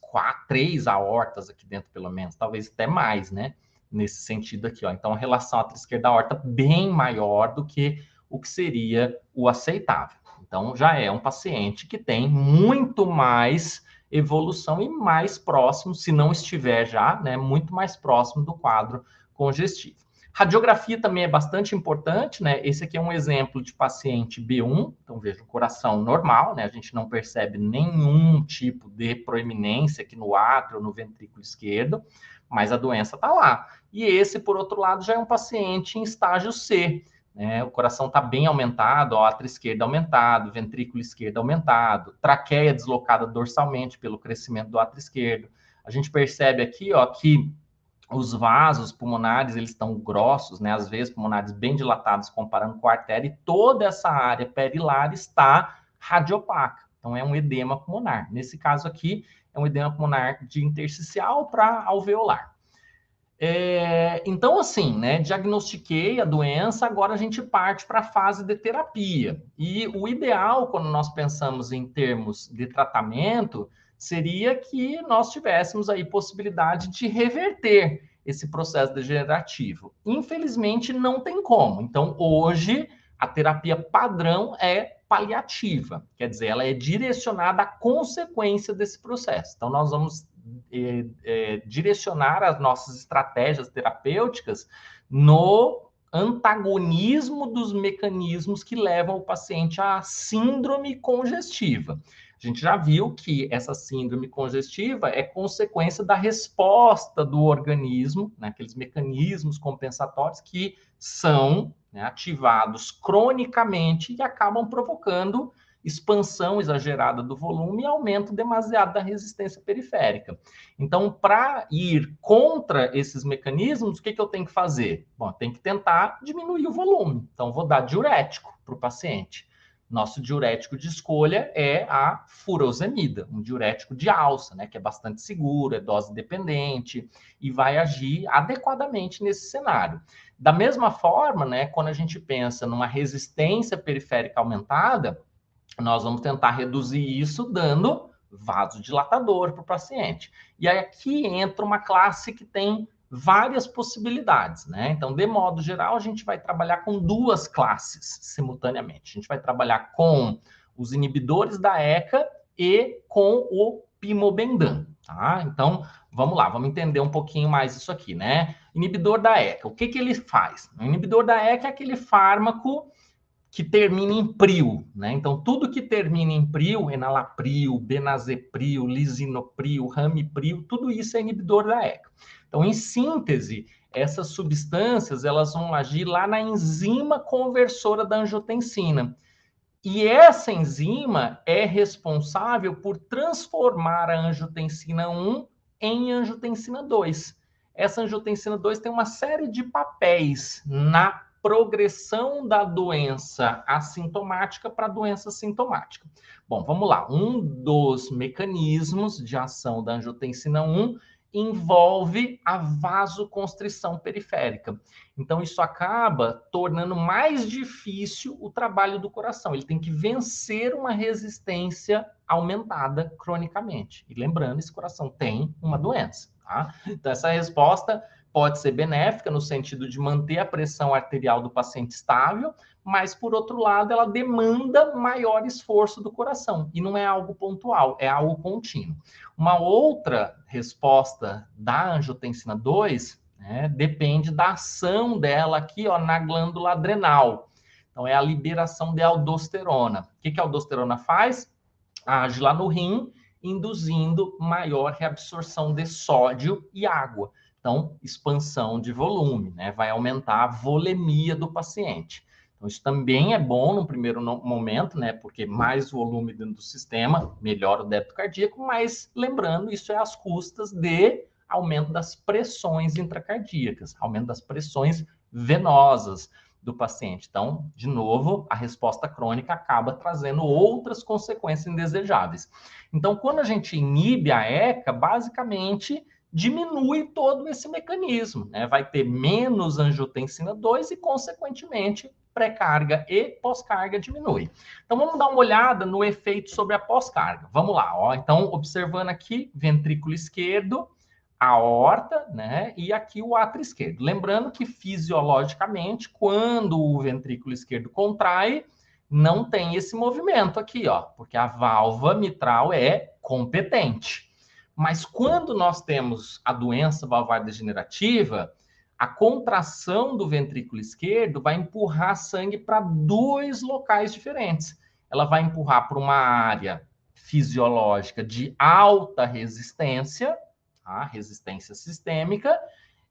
3 aortas aqui dentro, pelo menos, talvez até mais, né? Nesse sentido aqui, ó. Então, a relação átrio esquerdo da aorta bem maior do que o que seria o aceitável. Então, já é um paciente que tem muito mais evolução e mais próximo, se não estiver já, né, muito mais próximo do quadro congestivo. Radiografia também é bastante importante, né? Esse aqui é um exemplo de paciente B1, então veja, o coração normal, né? A gente não percebe nenhum tipo de proeminência aqui no átrio ou no ventrículo esquerdo, mas a doença está lá. E esse, por outro lado, já é um paciente em estágio C, né? O coração está bem aumentado, ó, átrio esquerdo aumentado, ventrículo esquerdo aumentado, traqueia deslocada dorsalmente pelo crescimento do átrio esquerdo. A gente percebe aqui, ó, que os vasos pulmonares, eles estão grossos, né? As veias pulmonares bem dilatadas comparando com a artéria, e toda essa área perilar está radiopaca. Então, é um edema pulmonar. Nesse caso aqui, é um edema pulmonar de intersticial para alveolar. Então, assim, né, diagnostiquei a doença, agora a gente parte para a fase de terapia. E o ideal, quando nós pensamos em termos de tratamento, seria que nós tivéssemos aí possibilidade de reverter esse processo degenerativo. Infelizmente, não tem como. Então, hoje, a terapia padrão é paliativa, quer dizer, ela é direcionada à consequência desse processo. Então, nós vamos direcionar as nossas estratégias terapêuticas no antagonismo dos mecanismos que levam o paciente à síndrome congestiva. A gente já viu que essa síndrome congestiva é consequência da resposta do organismo, né, aqueles mecanismos compensatórios que são, né, ativados cronicamente e acabam provocando expansão exagerada do volume e aumento demasiado da resistência periférica. Então, para ir contra esses mecanismos, o que eu tenho que fazer? Bom, tem que tentar diminuir o volume. Então, vou dar diurético para o paciente. Nosso diurético de escolha é a furosemida, um diurético de alça, né, que é bastante seguro, é dose dependente e vai agir adequadamente nesse cenário. Da mesma forma, né, quando a gente pensa numa resistência periférica aumentada, nós vamos tentar reduzir isso dando vasodilatador para o paciente. E aí aqui entra uma classe que tem várias possibilidades, né? Então, de modo geral, a gente vai trabalhar com 2 classes simultaneamente. A gente vai trabalhar com os inibidores da ECA e com o pimobendan, tá? Então, vamos lá, vamos entender um pouquinho mais isso aqui, né? Inibidor da ECA, o que ele faz? O inibidor da ECA é aquele fármaco que termina em pril, né? Então, tudo que termina em pril, enalapril, benazepril, lisinopril, ramipril, tudo isso é inibidor da ECA. Então, em síntese, essas substâncias, elas vão agir lá na enzima conversora da angiotensina. E essa enzima é responsável por transformar a angiotensina 1 em angiotensina 2. Essa angiotensina 2 tem uma série de papéis na progressão da doença assintomática para a doença sintomática. Bom, vamos lá. Um dos mecanismos de ação da angiotensina 1 envolve a vasoconstrição periférica. Então, isso acaba tornando mais difícil o trabalho do coração. Ele tem que vencer uma resistência aumentada cronicamente. E lembrando, esse coração tem uma doença, tá? Então, essa resposta pode ser benéfica no sentido de manter a pressão arterial do paciente estável, mas, por outro lado, ela demanda maior esforço do coração. E não é algo pontual, é algo contínuo. Uma outra resposta da angiotensina 2, né, depende da ação dela aqui, ó, na glândula adrenal. Então, é a liberação de aldosterona. O que a aldosterona faz? Age lá no rim, induzindo maior reabsorção de sódio e água. Então, expansão de volume, né? Vai aumentar a volemia do paciente. Então, isso também é bom no primeiro momento, né? Porque mais volume dentro do sistema, melhora o débito cardíaco, mas lembrando, isso é às custas de aumento das pressões intracardíacas, aumento das pressões venosas do paciente. Então, de novo, a resposta crônica acaba trazendo outras consequências indesejáveis. Então, quando a gente inibe a ECA, basicamente diminui todo esse mecanismo, né? Vai ter menos angiotensina 2 e, consequentemente, pré-carga e pós-carga diminui. Então, vamos dar uma olhada no efeito sobre a pós-carga. Vamos lá, ó. Então, observando aqui, ventrículo esquerdo, a aorta, né? E aqui o átrio esquerdo. Lembrando que, fisiologicamente, quando o ventrículo esquerdo contrai, não tem esse movimento aqui, ó, porque a válvula mitral é competente. Mas quando nós temos a doença valvar degenerativa, a contração do ventrículo esquerdo vai empurrar sangue para dois locais diferentes. Ela vai empurrar para uma área fisiológica de alta resistência, tá? Resistência sistêmica,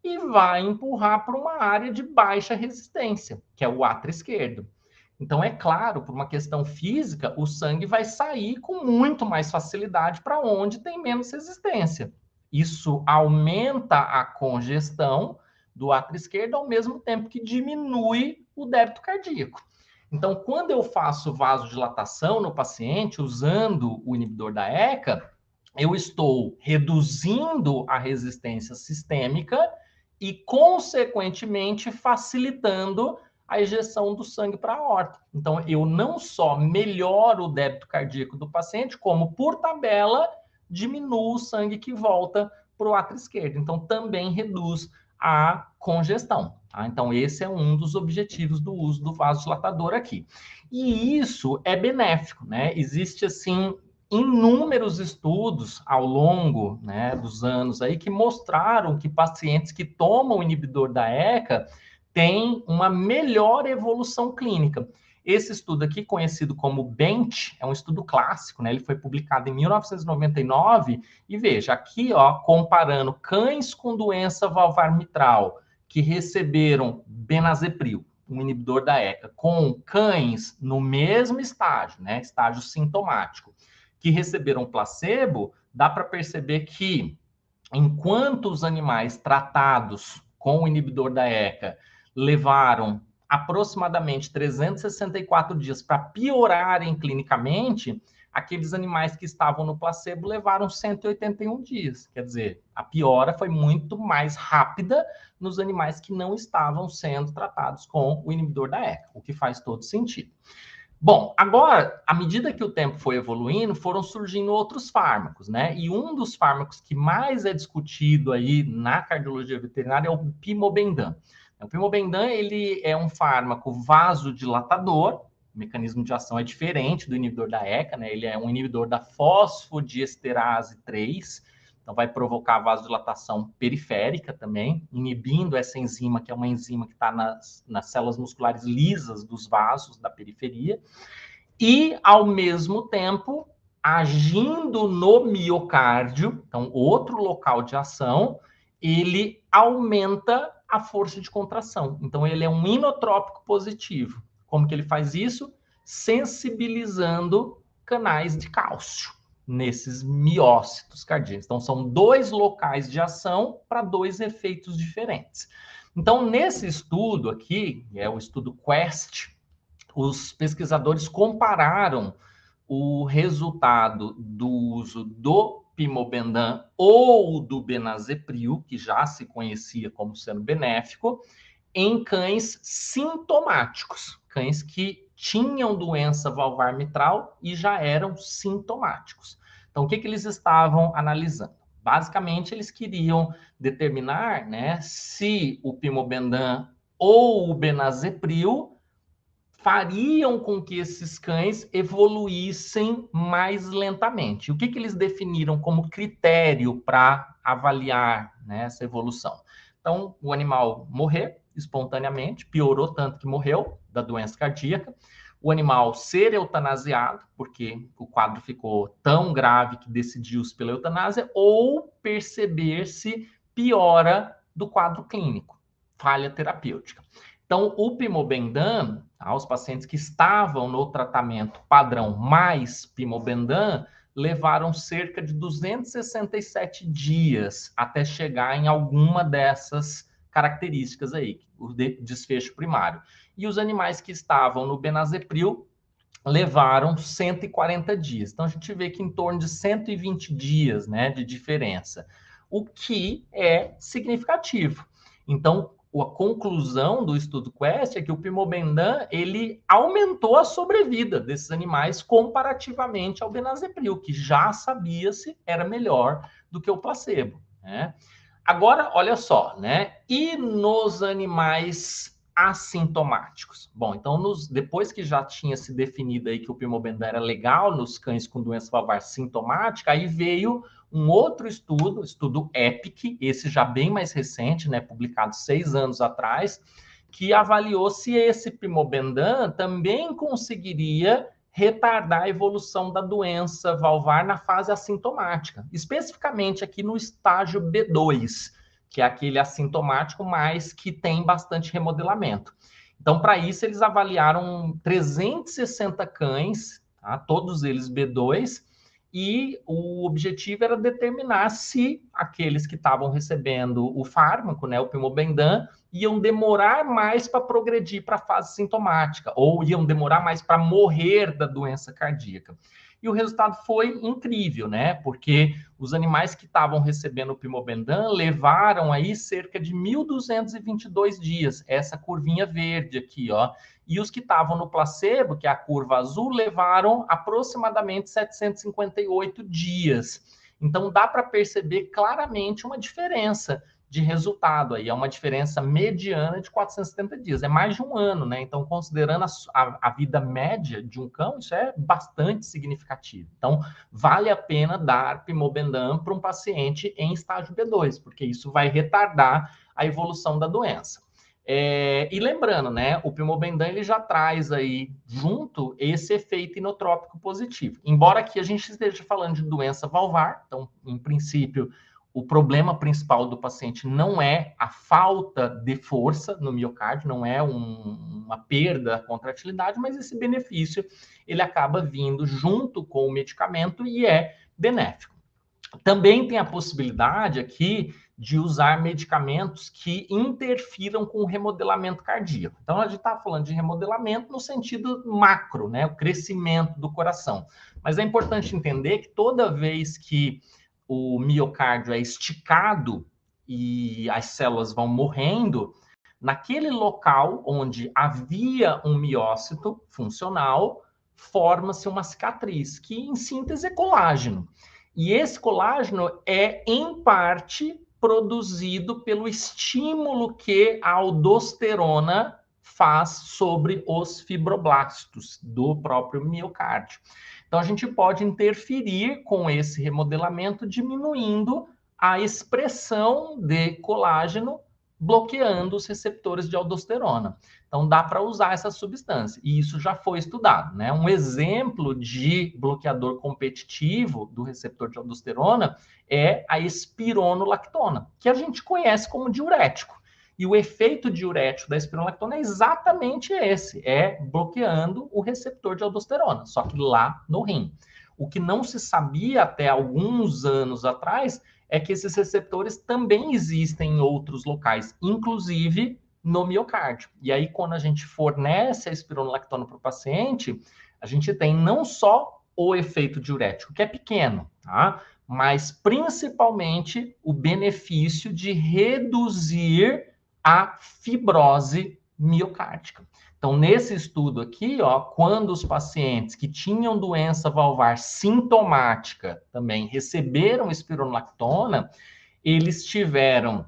e vai empurrar para uma área de baixa resistência, que é o átrio esquerdo. Então, é claro, por uma questão física, o sangue vai sair com muito mais facilidade para onde tem menos resistência. Isso aumenta a congestão do átrio esquerdo, ao mesmo tempo que diminui o débito cardíaco. Então, quando eu faço vasodilatação no paciente, usando o inibidor da ECA, eu estou reduzindo a resistência sistêmica e, consequentemente, facilitando a ejeção do sangue para a aorta. Então, eu não só melhoro o débito cardíaco do paciente, como, por tabela, diminuo o sangue que volta para o átrio esquerdo. Então, também reduz a congestão. Tá? Então, esse é um dos objetivos do uso do vasodilatador aqui. E isso é benéfico, né? Existe, assim, inúmeros estudos ao longo, né, dos anos aí que mostraram que pacientes que tomam o inibidor da ECA têm uma melhor evolução clínica. Esse estudo aqui, conhecido como BENCH, é um estudo clássico, né? Ele foi publicado em 1999, e veja, aqui, ó, comparando cães com doença valvar mitral que receberam benazepril, um inibidor da ECA, com cães no mesmo estágio, né? Estágio sintomático, que receberam placebo, dá para perceber que, enquanto os animais tratados com o inibidor da ECA levaram aproximadamente 364 dias para piorarem clinicamente, aqueles animais que estavam no placebo levaram 181 dias. Quer dizer, a piora foi muito mais rápida nos animais que não estavam sendo tratados com o inibidor da ECA, o que faz todo sentido. Bom, agora, à medida que o tempo foi evoluindo, foram surgindo outros fármacos, né? E um dos fármacos que mais é discutido aí na cardiologia veterinária é o Pimobendan. O Pimobendan, ele é um fármaco vasodilatador, o mecanismo de ação é diferente do inibidor da ECA, né? Ele é um inibidor da fosfodiesterase 3, Então, vai provocar vasodilatação periférica também, inibindo essa enzima, que é uma enzima que está nas células musculares lisas dos vasos da periferia. E, ao mesmo tempo, agindo no miocárdio, então, outro local de ação, ele aumenta a força de contração. Então, ele é um inotrópico positivo. Como que ele faz isso? Sensibilizando canais de cálcio nesses miócitos cardíacos. Então, são 2 locais de ação para 2 efeitos diferentes. Então, nesse estudo aqui, é o estudo QUEST, os pesquisadores compararam o resultado do uso do Pimobendan ou do Benazepril, que já se conhecia como sendo benéfico, em cães sintomáticos, cães que tinham doença valvar mitral e já eram sintomáticos. Então, o que eles estavam analisando? Basicamente, eles queriam determinar, né, se o Pimobendan ou o Benazepril fariam com que esses cães evoluíssem mais lentamente. O que eles definiram como critério para avaliar, né, essa evolução? Então, o animal morrer espontaneamente, piorou tanto que morreu da doença cardíaca, o animal ser eutanasiado, porque o quadro ficou tão grave que decidiu-se pela eutanásia, ou perceber-se piora do quadro clínico, falha terapêutica. Então, o Pimobendan, os pacientes que estavam no tratamento padrão mais Pimobendan, levaram cerca de 267 dias até chegar em alguma dessas características aí, o desfecho primário. E os animais que estavam no Benazepril levaram 140 dias. Então, a gente vê que em torno de 120 dias, né, de diferença, o que é significativo. Então, a conclusão do estudo QUEST é que o Pimobendan, ele aumentou a sobrevida desses animais comparativamente ao Benazepril, que já sabia-se era melhor do que o placebo, né? Agora, olha só, né? E nos animais assintomáticos? Bom, então, depois que já tinha se definido aí que o Pimobendan era legal nos cães com doença valvar sintomática, aí veio um outro estudo, o estudo EPIC, esse já bem mais recente, né, publicado 6 anos atrás, que avaliou se esse Pimobendan também conseguiria retardar a evolução da doença valvar na fase assintomática, especificamente aqui no estágio B2, que é aquele assintomático, mas que tem bastante remodelamento. Então, para isso, eles avaliaram 360 cães, tá? Todos eles B2, e o objetivo era determinar se aqueles que estavam recebendo o fármaco, né, o Pimobendan, iam demorar mais para progredir para a fase sintomática, ou iam demorar mais para morrer da doença cardíaca. E o resultado foi incrível, né? Porque os animais que estavam recebendo o Pimobendan levaram aí cerca de 1.222 dias, essa curvinha verde aqui, ó. E os que estavam no placebo, que é a curva azul, levaram aproximadamente 758 dias. Então, dá para perceber claramente uma diferença de resultado aí, é uma diferença mediana de 470 dias, é mais de um ano, né? Então, considerando a vida média de um cão, isso é bastante significativo. Então, vale a pena dar Pimobendan para um paciente em estágio B2, porque isso vai retardar a evolução da doença. E lembrando, né, o Pimobendan ele já traz aí junto esse efeito inotrópico positivo. Embora aqui a gente esteja falando de doença valvar, então, em princípio, o problema principal do paciente não é a falta de força no miocárdio, não é uma perda da contratilidade, mas esse benefício ele acaba vindo junto com o medicamento e é benéfico. Também tem a possibilidade aqui de usar medicamentos que interfiram com o remodelamento cardíaco. Então, a gente está falando de remodelamento no sentido macro, né? O crescimento do coração. Mas é importante entender que toda vez que o miocárdio é esticado e as células vão morrendo, naquele local onde havia um miócito funcional, forma-se uma cicatriz, que em síntese é colágeno. E esse colágeno é, em parte, produzido pelo estímulo que a aldosterona faz sobre os fibroblastos do próprio miocárdio. Então, a gente pode interferir com esse remodelamento, diminuindo a expressão de colágeno bloqueando os receptores de aldosterona. Então, dá para usar essa substância, e isso já foi estudado, né? Um exemplo de bloqueador competitivo do receptor de aldosterona é a espironolactona, que a gente conhece como diurético. E o efeito diurético da espironolactona é exatamente esse, é bloqueando o receptor de aldosterona, só que lá no rim. O que não se sabia até alguns anos atrás é que esses receptores também existem em outros locais, inclusive no miocárdio. E aí, quando a gente fornece a espironolactona para o paciente, a gente tem não só o efeito diurético, que é pequeno, tá? Mas principalmente o benefício de reduzir a fibrose miocárdica. Então, nesse estudo aqui, ó, quando os pacientes que tinham doença valvar sintomática também receberam espironolactona, eles tiveram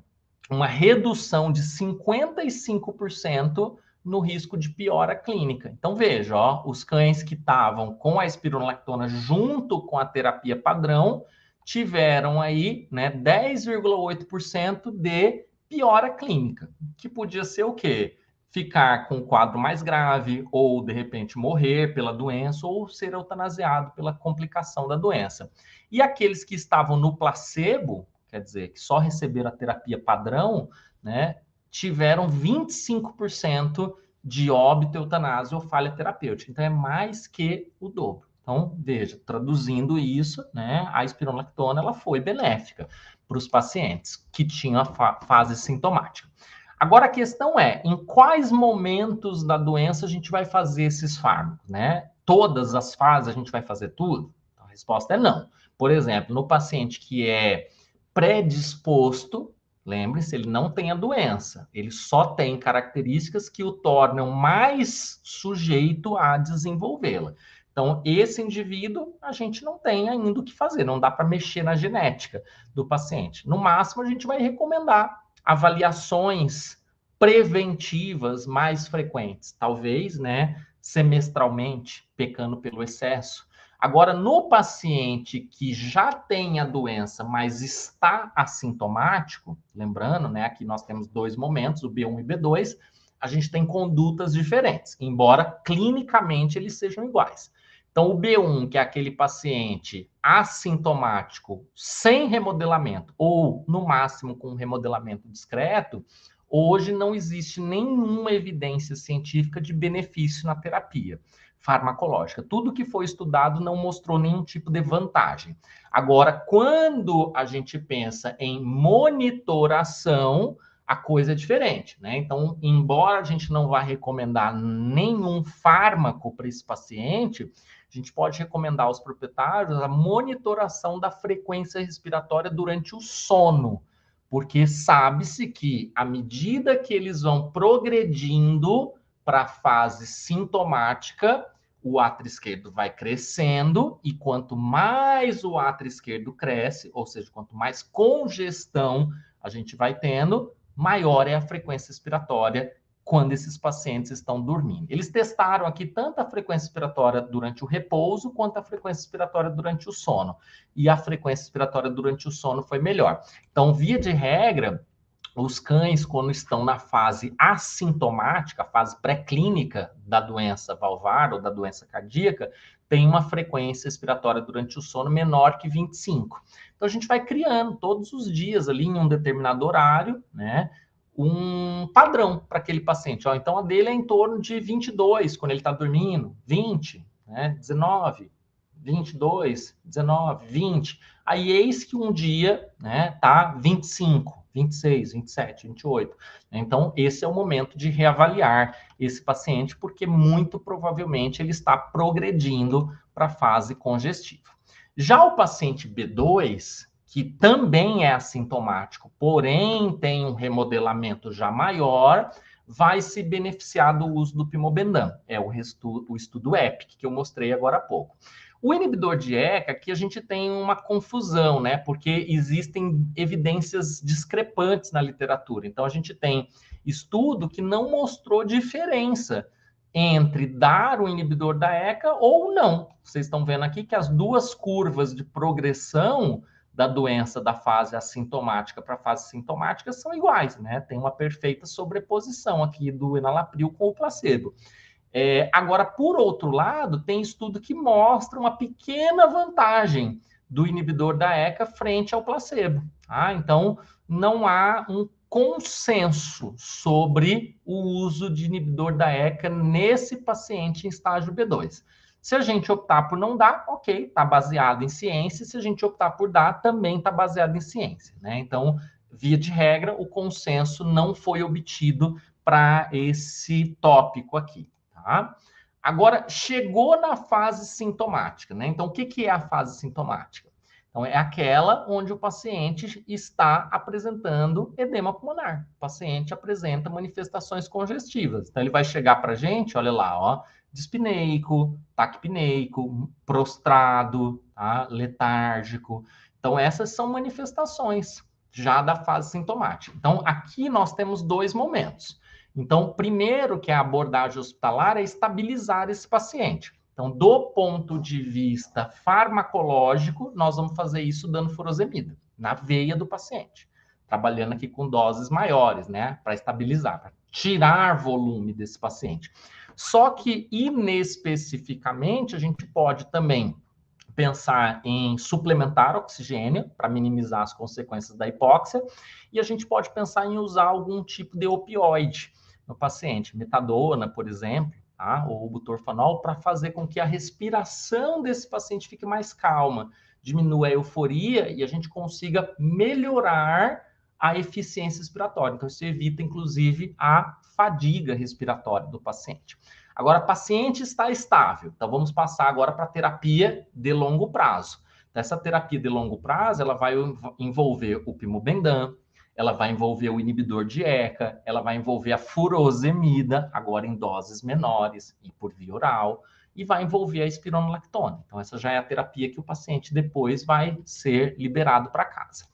uma redução de 55% no risco de piora clínica. Então, veja, ó, os cães que estavam com a espironolactona junto com a terapia padrão tiveram aí, né, 10,8% de piora clínica, que podia ser o quê? Ficar com um quadro mais grave, ou de repente morrer pela doença, ou ser eutanasiado pela complicação da doença. E aqueles que estavam no placebo, quer dizer, que só receberam a terapia padrão, né, tiveram 25% de óbito, eutanásia ou falha terapêutica. Então, é mais que o dobro. Então, veja, traduzindo isso, né, a espironolactona ela foi benéfica para os pacientes que tinham a fase sintomática. Agora, a questão é, em quais momentos da doença a gente vai fazer esses fármacos, né? Todas as fases a gente vai fazer tudo? Então, a resposta é não. Por exemplo, no paciente que é predisposto, lembre-se, ele não tem a doença, ele só tem características que o tornam mais sujeito a desenvolvê-la. Então, esse indivíduo, a gente não tem ainda o que fazer, não dá para mexer na genética do paciente. No máximo, a gente vai recomendar avaliações preventivas mais frequentes, talvez, né, semestralmente, pecando pelo excesso. Agora, no paciente que já tem a doença, mas está assintomático, lembrando, né, aqui nós temos dois momentos, o B1 e B2, a gente tem condutas diferentes, embora clinicamente eles sejam iguais. Então, o B1, que é aquele paciente assintomático sem remodelamento, ou no máximo com remodelamento discreto, hoje não existe nenhuma evidência científica de benefício na terapia farmacológica. Tudo que foi estudado não mostrou nenhum tipo de vantagem. Agora, quando a gente pensa em monitoração, a coisa é diferente, né? Então, embora a gente não vá recomendar nenhum fármaco para esse paciente, a gente pode recomendar aos proprietários a monitoração da frequência respiratória durante o sono, porque sabe-se que à medida que eles vão progredindo para a fase sintomática, o átrio esquerdo vai crescendo, e quanto mais o átrio esquerdo cresce, ou seja, quanto mais congestão a gente vai tendo, maior é a frequência respiratória quando esses pacientes estão dormindo. Eles testaram aqui tanto a frequência respiratória durante o repouso quanto a frequência respiratória durante o sono. E a frequência respiratória durante o sono foi melhor. Então, via de regra, os cães, quando estão na fase assintomática, a fase pré-clínica da doença valvar ou da doença cardíaca, tem uma frequência respiratória durante o sono menor que 25. Então, a gente vai criando todos os dias ali, em um determinado horário, né, um padrão para aquele paciente. Ó, então, a dele é em torno de 22, quando ele está dormindo, 20, né, 19, 22, 19, 20. Aí, eis que um dia, né, tá 25, 26, 27, 28. Então, esse é o momento de reavaliar esse paciente, porque muito provavelmente ele está progredindo para a fase congestiva. Já o paciente B2, que também é assintomático, porém tem um remodelamento já maior, vai se beneficiar do uso do Pimobendan. É o estudo EPIC, que eu mostrei agora há pouco. O inibidor de ECA, aqui a gente tem uma confusão, né? Porque existem evidências discrepantes na literatura. Então, a gente tem estudo que não mostrou diferença entre dar o inibidor da ECA ou não. Vocês estão vendo aqui que as duas curvas de progressão da doença da fase assintomática para a fase sintomática são iguais, né? Tem uma perfeita sobreposição aqui do enalapril com o placebo. Agora, por outro lado, tem estudo que mostra uma pequena vantagem do inibidor da ECA frente ao placebo. Tá? Então, não há um consenso sobre o uso de inibidor da ECA nesse paciente em estágio B2. Se a gente optar por não dar, ok, está baseado em ciência. Se a gente optar por dar, também está baseado em ciência. Né? Então, via de regra, o consenso não foi obtido para esse tópico aqui. Tá? Agora, chegou na fase sintomática, né? Então, o que é a fase sintomática? Então, é aquela onde o paciente está apresentando edema pulmonar. O paciente apresenta manifestações congestivas. Então, ele vai chegar para a gente, olha lá, ó, dispneico, taquipneico, prostrado, tá? Letárgico. Então, essas são manifestações já da fase sintomática. Então, aqui nós temos dois momentos. Então, primeiro que a abordagem hospitalar é estabilizar esse paciente. Então, do ponto de vista farmacológico, nós vamos fazer isso dando furosemida na veia do paciente, trabalhando aqui com doses maiores, né, para estabilizar, para tirar volume desse paciente. Só que, inespecificamente, a gente pode também pensar em suplementar oxigênio para minimizar as consequências da hipóxia, e a gente pode pensar em usar algum tipo de opioide no paciente, metadona, por exemplo, tá? Ou butorfanol, para fazer com que a respiração desse paciente fique mais calma, diminua a euforia e a gente consiga melhorar a eficiência respiratória. Então, isso evita, inclusive, a fadiga respiratória do paciente. Agora, o paciente está estável. Então, vamos passar agora para a terapia de longo prazo. Então, essa terapia de longo prazo, ela vai envolver o pimobendan, ela vai envolver o inibidor de ECA, ela vai envolver a furosemida, agora em doses menores e por via oral, e vai envolver a espironolactona. Então, essa já é a terapia que o paciente depois vai ser liberado para casa.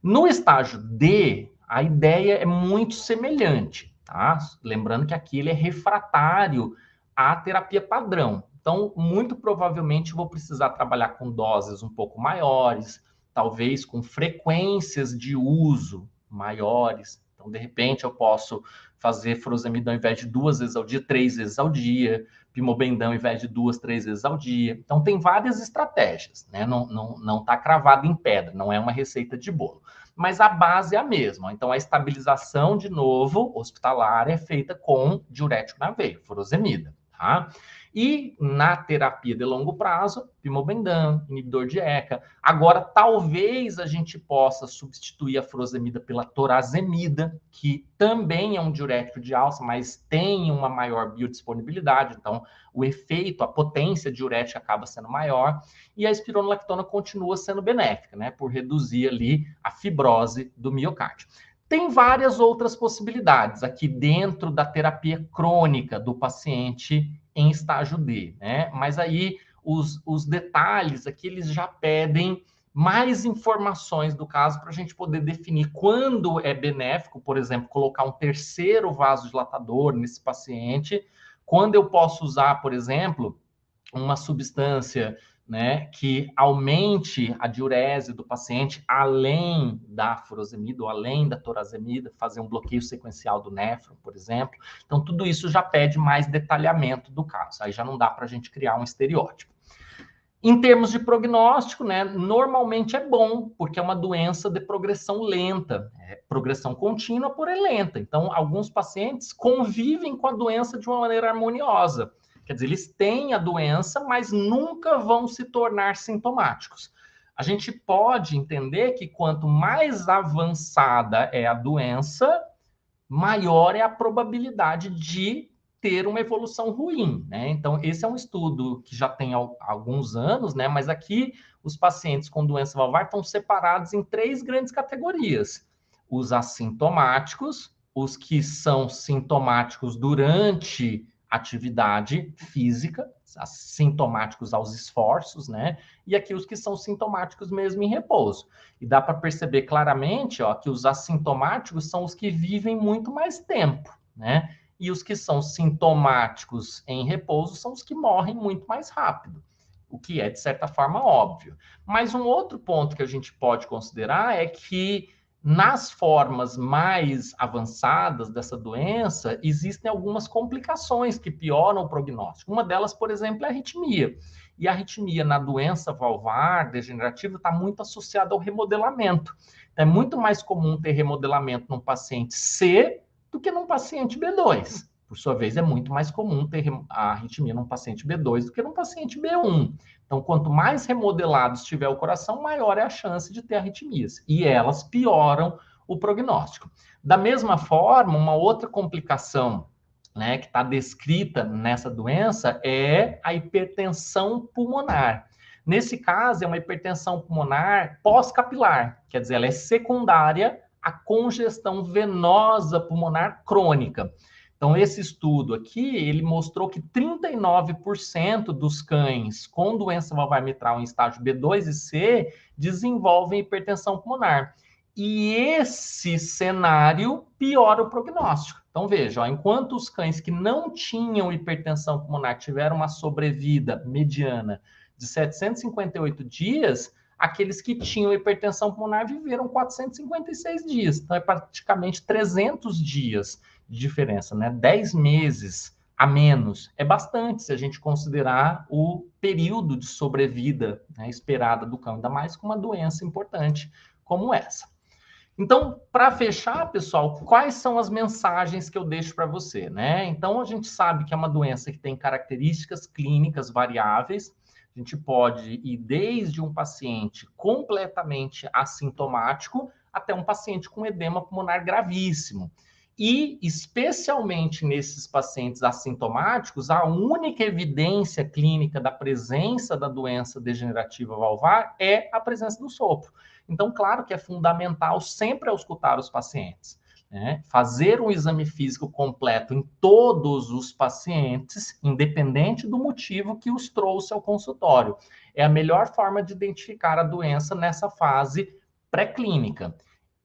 No estágio D, a ideia é muito semelhante, tá? Lembrando que aqui ele é refratário à terapia padrão. Então, muito provavelmente, eu vou precisar trabalhar com doses um pouco maiores, talvez com frequências de uso maiores. Então, de repente, eu posso fazer furosemida ao invés de 2 vezes ao dia, 3 vezes ao dia, pimobendan ao invés de 2, 3 vezes ao dia. Então, tem várias estratégias, né? Não está cravado em pedra, não é uma receita de bolo. Mas a base é a mesma. Então, a estabilização, de novo, hospitalar, é feita com diurético na veia, furosemida, tá? E na terapia de longo prazo, pimobendan, inibidor de ECA. Agora, talvez a gente possa substituir a furosemida pela torazemida, que também é um diurético de alça, mas tem uma maior biodisponibilidade. Então, o efeito, a potência diurética acaba sendo maior. E a espironolactona continua sendo benéfica, né? Por reduzir ali a fibrose do miocárdio. Tem várias outras possibilidades aqui dentro da terapia crônica do paciente em estágio D, né? Mas aí os detalhes aqui, eles já pedem mais informações do caso para a gente poder definir quando é benéfico, por exemplo, colocar um terceiro vasodilatador nesse paciente, quando eu posso usar, por exemplo, uma substância, né, que aumente a diurese do paciente além da furosemida ou além da torazemida, fazer um bloqueio sequencial do néfron, por exemplo. Então, tudo isso já pede mais detalhamento do caso. Aí já não dá para a gente criar um estereótipo. Em termos de prognóstico, né, normalmente é bom, porque é uma doença de progressão lenta, progressão contínua, porém lenta. Então, alguns pacientes convivem com a doença de uma maneira harmoniosa. Quer dizer, eles têm a doença, mas nunca vão se tornar sintomáticos. A gente pode entender que quanto mais avançada é a doença, maior é a probabilidade de ter uma evolução ruim, né? Então, esse é um estudo que já tem alguns anos, né? Mas aqui os pacientes com doença valvar estão separados em 3 grandes categorias: os assintomáticos, os que são sintomáticos durante atividade física, sintomáticos aos esforços, né? E aqui os que são sintomáticos mesmo em repouso. E dá para perceber claramente, ó, que os assintomáticos são os que vivem muito mais tempo, né? E os que são sintomáticos em repouso são os que morrem muito mais rápido. o que é, de certa forma, óbvio. Mas um outro ponto que a gente pode considerar é que nas formas mais avançadas dessa doença, existem algumas complicações que pioram o prognóstico. Uma delas, por exemplo, é a arritmia. E a arritmia na doença valvar degenerativa está muito associada ao remodelamento. É muito mais comum ter remodelamento num paciente C do que num paciente B2. Por sua vez, é muito mais comum ter a arritmia num paciente B2 do que num paciente B1. Então, quanto mais remodelado estiver o coração, maior é a chance de ter arritmias. E elas pioram o prognóstico. Da mesma forma, uma outra complicação, né, que está descrita nessa doença é a hipertensão pulmonar. Nesse caso, é uma hipertensão pulmonar pós-capilar, quer dizer, ela é secundária à congestão venosa pulmonar crônica. Então, esse estudo aqui, ele mostrou que 39% dos cães com doença valvar mitral em estágio B2 e C desenvolvem hipertensão pulmonar. E esse cenário piora o prognóstico. Então, veja, ó, enquanto os cães que não tinham hipertensão pulmonar tiveram uma sobrevida mediana de 758 dias, aqueles que tinham hipertensão pulmonar viveram 456 dias. Então, é praticamente 300 dias de diferença, né? 10 meses a menos. É bastante se a gente considerar o período de sobrevida, né, esperada do cão, ainda mais com uma doença importante como essa. Então, para fechar, pessoal, quais são as mensagens que eu deixo para você, né? Então, a gente sabe que é uma doença que tem características clínicas variáveis. A gente pode ir desde um paciente completamente assintomático até um paciente com edema pulmonar gravíssimo. E, especialmente nesses pacientes assintomáticos, a única evidência clínica da presença da doença degenerativa valvar é a presença do sopro. Então, claro que é fundamental sempre auscultar os pacientes, né? Fazer um exame físico completo em todos os pacientes, independente do motivo que os trouxe ao consultório. É a melhor forma de identificar a doença nessa fase pré-clínica.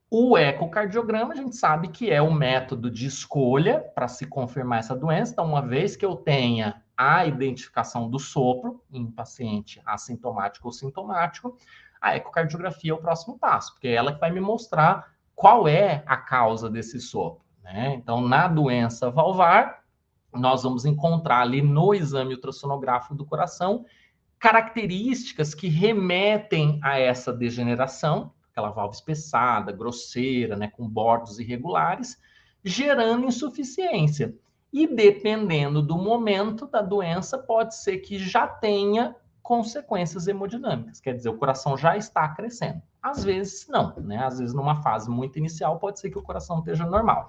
O ecocardiograma, a gente sabe que é o método de escolha para se confirmar essa doença. Então, uma vez que eu tenha a identificação do sopro em paciente assintomático ou sintomático, a ecocardiografia é o próximo passo, porque é ela que vai me mostrar qual é a causa desse sopro, né? Então, na doença valvar, nós vamos encontrar ali no exame ultrassonográfico do coração características que remetem a essa degeneração, aquela válvula espessada, grosseira, né, com bordos irregulares, gerando insuficiência. E dependendo do momento da doença, pode ser que já tenha consequências hemodinâmicas, quer dizer, o coração já está crescendo. Às vezes não, né? Às vezes numa fase muito inicial pode ser que o coração esteja normal.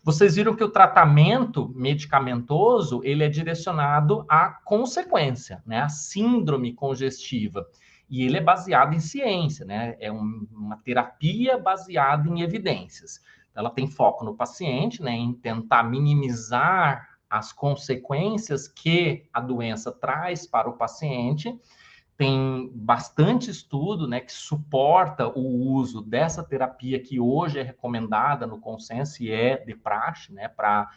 Vocês viram que o tratamento medicamentoso, ele é direcionado à consequência, né? A síndrome congestiva. E ele é baseado em ciência, né? É uma terapia baseada em evidências. Ela tem foco no paciente, né? Em tentar minimizar as consequências que a doença traz para o paciente. Tem bastante estudo, né, que suporta o uso dessa terapia que hoje é recomendada no consenso e é de praxe, né, para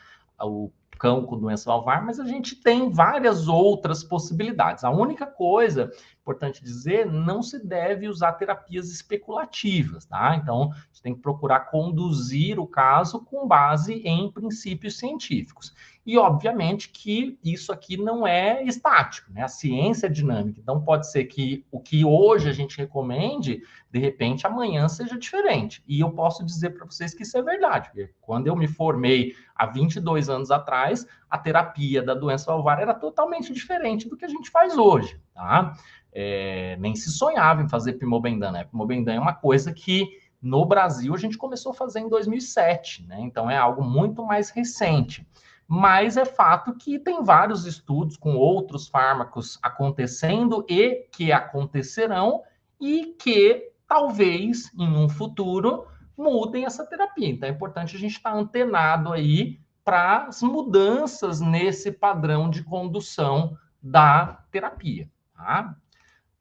o cão com doença valvar, mas a gente tem várias outras possibilidades. A única coisa, importante dizer, não se deve usar terapias especulativas, tá? Então, a gente tem que procurar conduzir o caso com base em princípios científicos. E, obviamente, que isso aqui não é estático, né? A ciência é dinâmica. Então, pode ser que o que hoje a gente recomende, de repente, amanhã seja diferente. E eu posso dizer para vocês que isso é verdade. Porque quando eu me formei há 22 anos atrás, a terapia da doença valvar era totalmente diferente do que a gente faz hoje, tá? Nem se sonhava em fazer Pimobendan, né? Pimobendan é uma coisa que, no Brasil, a gente começou a fazer em 2007, né? Então, é algo muito mais recente. Mas é fato que tem vários estudos com outros fármacos acontecendo e que acontecerão e que talvez em um futuro mudem essa terapia. Então é importante a gente estar antenado aí para as mudanças nesse padrão de condução da terapia, tá?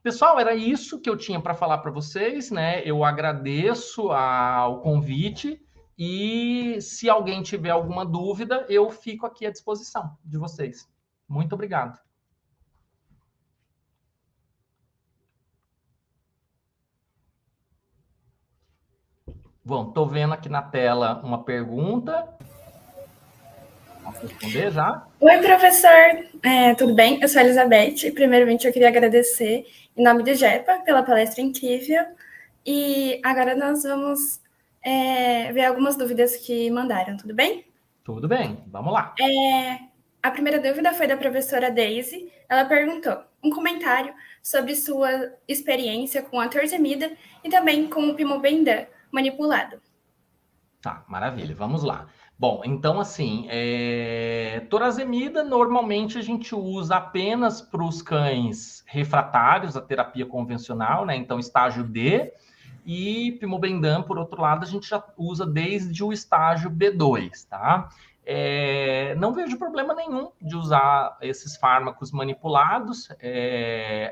Pessoal, era isso que eu tinha para falar para vocês, né? Eu agradeço o convite. E se alguém tiver alguma dúvida, eu fico aqui à disposição de vocês. Muito obrigado. Bom, estou vendo aqui na tela uma pergunta. Posso responder já? Oi, professor. Tudo bem? Eu sou a Elizabeth. Primeiramente, eu queria agradecer, em nome do GEPA, pela palestra incrível. E agora nós vamos ver algumas dúvidas que mandaram, tudo bem? Tudo bem, vamos lá. A primeira dúvida foi da professora Daisy. Ela perguntou um comentário sobre sua experiência com a torcemida e também com o Pimobendan manipulado. Tá, maravilha, vamos lá. Bom, então assim, torazemida normalmente a gente usa apenas para os cães refratários à terapia convencional, né? Então, estágio D, e Pimobendan, por outro lado, a gente já usa desde o estágio B2, tá? Não vejo problema nenhum de usar esses fármacos manipulados.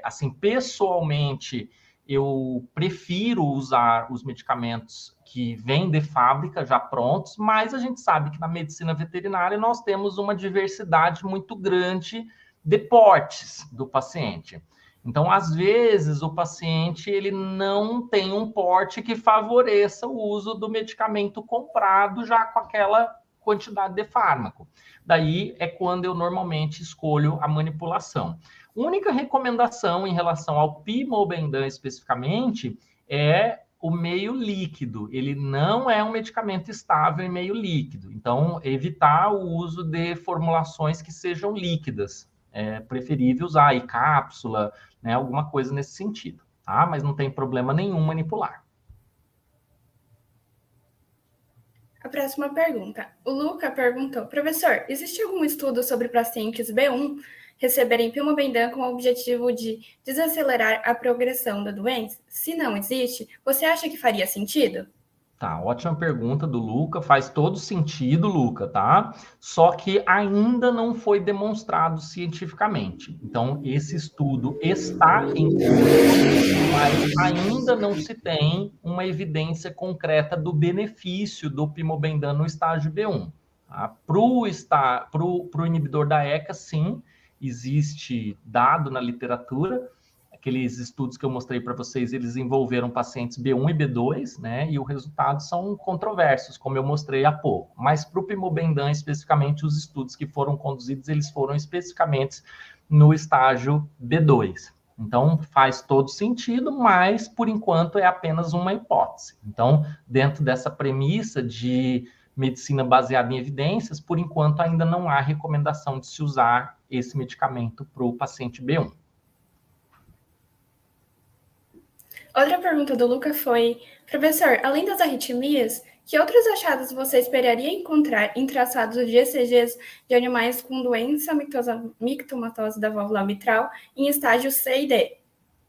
Assim, pessoalmente, eu prefiro usar os medicamentos que vêm de fábrica já prontos, mas a gente sabe que na medicina veterinária nós temos uma diversidade muito grande de portes do paciente. Então, às vezes, o paciente ele não tem um porte que favoreça o uso do medicamento comprado já com aquela quantidade de fármaco. Daí é quando eu normalmente escolho a manipulação. Única recomendação em relação ao Pimobendan especificamente é o meio líquido. Ele não é um medicamento estável em meio líquido. Então, evitar o uso de formulações que sejam líquidas. É preferível usar aí cápsula, né, alguma coisa nesse sentido, tá? Mas não tem problema nenhum manipular. A próxima pergunta. O Luca perguntou, professor, existe algum estudo sobre pacientes B1 receberem Pimobendan com o objetivo de desacelerar a progressão da doença? Se não existe, você acha que faria sentido? Tá, ótima pergunta do Luca, faz todo sentido, Luca, tá? Só que ainda não foi demonstrado cientificamente. Então, esse estudo está em curso, mas ainda não se tem uma evidência concreta do benefício do Pimobendan no estágio B1. Tá? Para o inibidor da ECA, sim, existe dado na literatura. Aqueles estudos que eu mostrei para vocês, eles envolveram pacientes B1 e B2, né? E os resultados são controversos, como eu mostrei há pouco. Mas para o Pimobendan, especificamente, os estudos que foram conduzidos, eles foram especificamente no estágio B2. Então, faz todo sentido, mas, por enquanto, é apenas uma hipótese. Então, dentro dessa premissa de medicina baseada em evidências, por enquanto, ainda não há recomendação de se usar esse medicamento para o paciente B1. Outra pergunta do Luca foi, professor, além das arritmias, que outros achados você esperaria encontrar em traçados de ECGs de animais com doença mictomatose da válvula mitral em estágio C e D?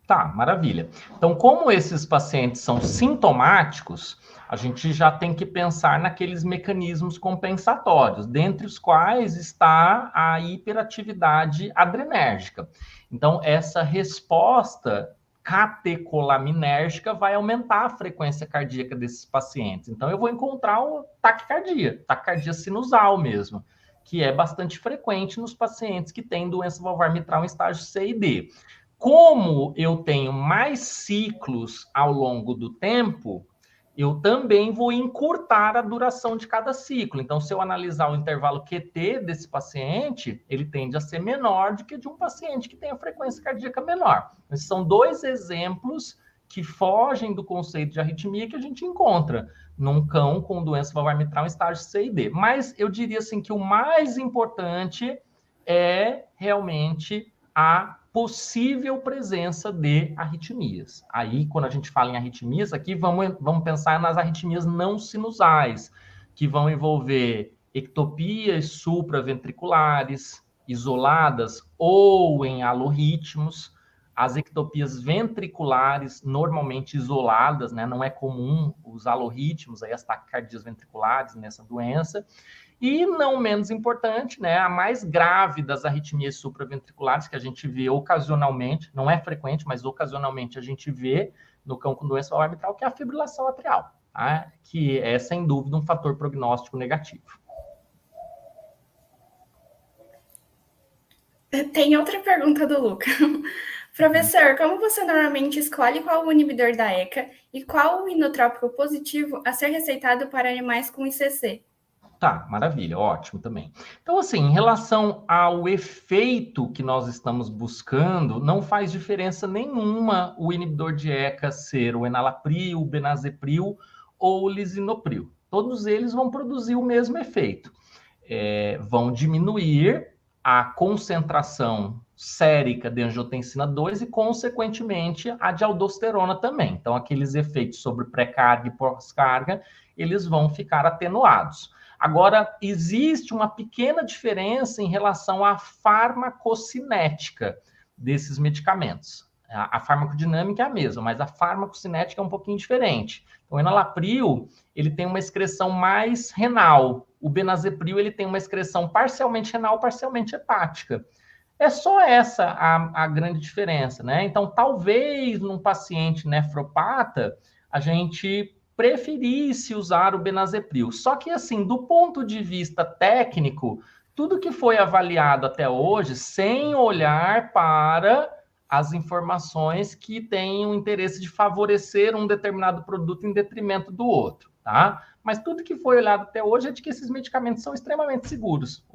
Tá, maravilha. Então, como esses pacientes são sintomáticos, a gente já tem que pensar naqueles mecanismos compensatórios, dentre os quais está a hiperatividade adrenérgica. Então, essa resposta catecolaminérgica vai aumentar a frequência cardíaca desses pacientes. Então, eu vou encontrar o taquicardia sinusal mesmo, que é bastante frequente nos pacientes que têm doença valvar mitral em estágio C e D. Como eu tenho mais ciclos ao longo do tempo, eu também vou encurtar a duração de cada ciclo. Então, se eu analisar o intervalo QT desse paciente, ele tende a ser menor do que de um paciente que tem a frequência cardíaca menor. Esses são dois exemplos que fogem do conceito de arritmia que a gente encontra num cão com doença valvar mitral em estágio C e D. Mas eu diria assim que o mais importante é realmente a possível presença de arritmias. Aí, quando a gente fala em arritmias, aqui vamos pensar nas arritmias não sinusais, que vão envolver ectopias supraventriculares, isoladas ou em alorritmos. As ectopias ventriculares, normalmente isoladas, né? Não é comum os alorritmos, aí as taquicardias ventriculares nessa doença. E, não menos importante, né, a mais grave das arritmias supraventriculares que a gente vê ocasionalmente, não é frequente, mas ocasionalmente a gente vê no cão com doença valvar mitral, que é a fibrilação atrial, tá? Que é, sem dúvida, um fator prognóstico negativo. Tem outra pergunta do Luca. Professor, como você normalmente escolhe qual o inibidor da ECA E qual o inotrópico positivo a ser receitado para animais com ICC? Tá, maravilha, ótimo também. Então, assim, em relação ao efeito que nós estamos buscando, não faz diferença nenhuma o inibidor de ECA ser o enalapril, o benazepril ou o lisinopril. Todos eles vão produzir o mesmo efeito. Vão diminuir a concentração sérica de angiotensina 2 e, consequentemente, a de aldosterona também. Então, aqueles efeitos sobre pré-carga e pós-carga, eles vão ficar atenuados. Agora, existe uma pequena diferença em relação à farmacocinética desses medicamentos. A farmacodinâmica é a mesma, mas a farmacocinética é um pouquinho diferente. Então, o enalapril, ele tem uma excreção mais renal. O benazepril, ele tem uma excreção parcialmente renal, parcialmente hepática. É só essa a grande diferença, né? Então, talvez num paciente nefropata, a gente preferisse usar o benazepril. Só que, assim, do ponto de vista técnico, tudo que foi avaliado até hoje, sem olhar para as informações que têm o interesse de favorecer um determinado produto em detrimento do outro, tá? Mas tudo que foi olhado até hoje é de que esses medicamentos são extremamente seguros.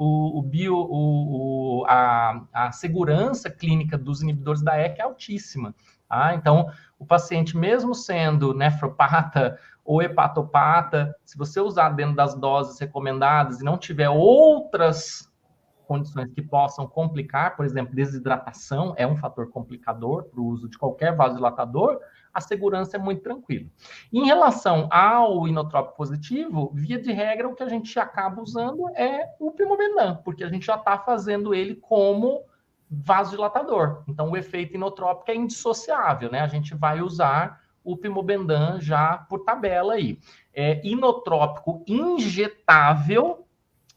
A segurança clínica dos inibidores da ECA é altíssima, tá? Então, o paciente, mesmo sendo nefropata ou hepatopata, se você usar dentro das doses recomendadas e não tiver outras condições que possam complicar, por exemplo, desidratação é um fator complicador para o uso de qualquer vasodilatador, a segurança é muito tranquila. Em relação ao inotrópico positivo, via de regra, o que a gente acaba usando é o pimobendan, porque a gente já está fazendo ele como vasodilatador. Então, o efeito inotrópico é indissociável, né? A gente vai usar o pimobendan já por tabela aí. Inotrópico injetável,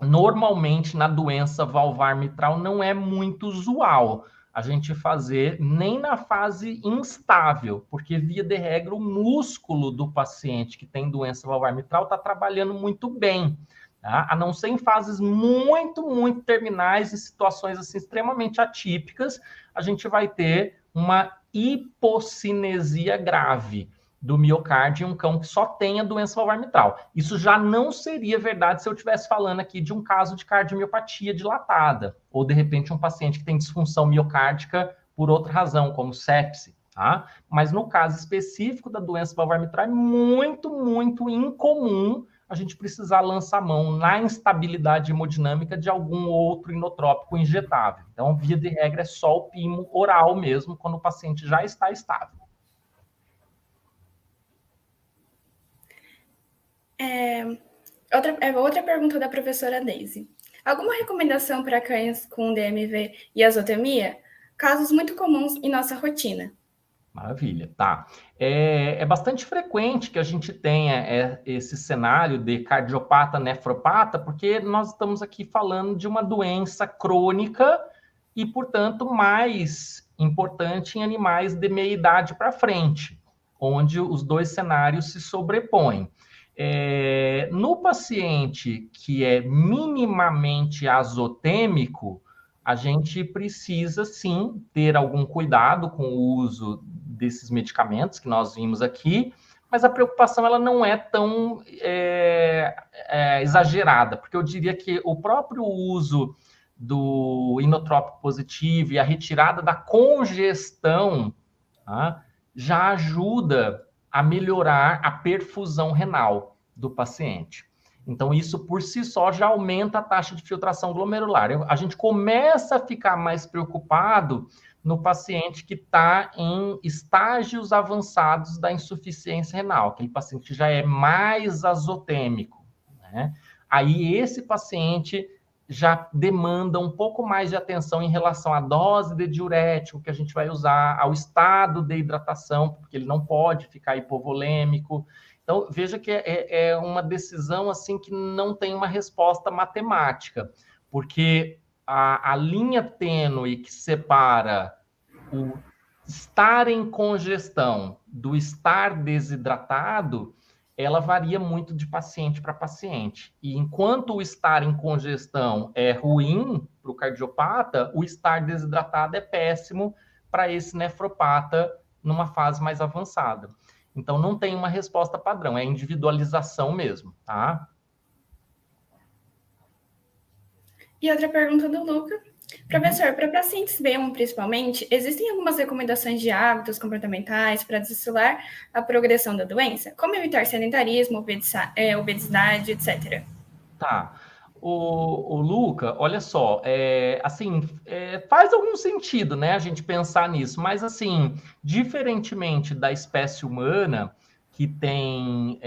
normalmente na doença valvar mitral não é muito usual a gente fazer nem na fase instável, porque via de regra o músculo do paciente que tem doença valvar mitral está trabalhando muito bem, tá? A não ser em fases muito terminais, em situações assim extremamente atípicas, a gente vai ter uma hipocinesia grave do miocárdio em um cão que só tem a doença valvar mitral. Isso já não seria verdade se eu estivesse falando aqui de um caso de cardiomiopatia dilatada, ou de repente um paciente que tem disfunção miocárdica por outra razão, como sepse, tá? Mas no caso específico da doença valvar mitral é muito incomum a gente precisar lançar mão na instabilidade hemodinâmica de algum outro inotrópico injetável. Então, via de regra, é só o pimo oral mesmo, quando o paciente já está estável. Outra pergunta da professora Daisy. Alguma recomendação para cães com DMV e azotemia? Casos muito comuns em nossa rotina. Maravilha, tá. É bastante frequente que a gente tenha esse cenário de cardiopata, nefropata, porque nós estamos aqui falando de uma doença crônica e, portanto, mais importante em animais de meia idade para frente, onde os dois cenários se sobrepõem. No paciente que é minimamente azotêmico, a gente precisa, sim, ter algum cuidado com o uso desses medicamentos que nós vimos aqui, mas a preocupação ela não é tão exagerada, porque eu diria que o próprio uso do inotrópico positivo e a retirada da congestão, tá, já ajuda a melhorar a perfusão renal do paciente. Então, isso por si só já aumenta a taxa de filtração glomerular. A gente começa a ficar mais preocupado no paciente que está em estágios avançados da insuficiência renal, aquele paciente que já é mais azotêmico, né? Aí esse paciente já demanda um pouco mais de atenção em relação à dose de diurético que a gente vai usar, ao estado de hidratação, porque ele não pode ficar hipovolêmico. Então, veja que é uma decisão assim que não tem uma resposta matemática, porque a linha tênue que separa o estar em congestão do estar desidratado, ela varia muito de paciente para paciente. E enquanto o estar em congestão é ruim para o cardiopata, o estar desidratado é péssimo para esse nefropata numa fase mais avançada. Então, não tem uma resposta padrão, é individualização mesmo, tá? E outra pergunta do Luca. Professor, para pacientes B1 principalmente, existem algumas recomendações de hábitos comportamentais para desacelerar a progressão da doença? Como evitar sedentarismo, obesidade, etc. Tá. O Luca, olha só, faz algum sentido, né, a gente pensar nisso, mas assim, diferentemente da espécie humana, que tem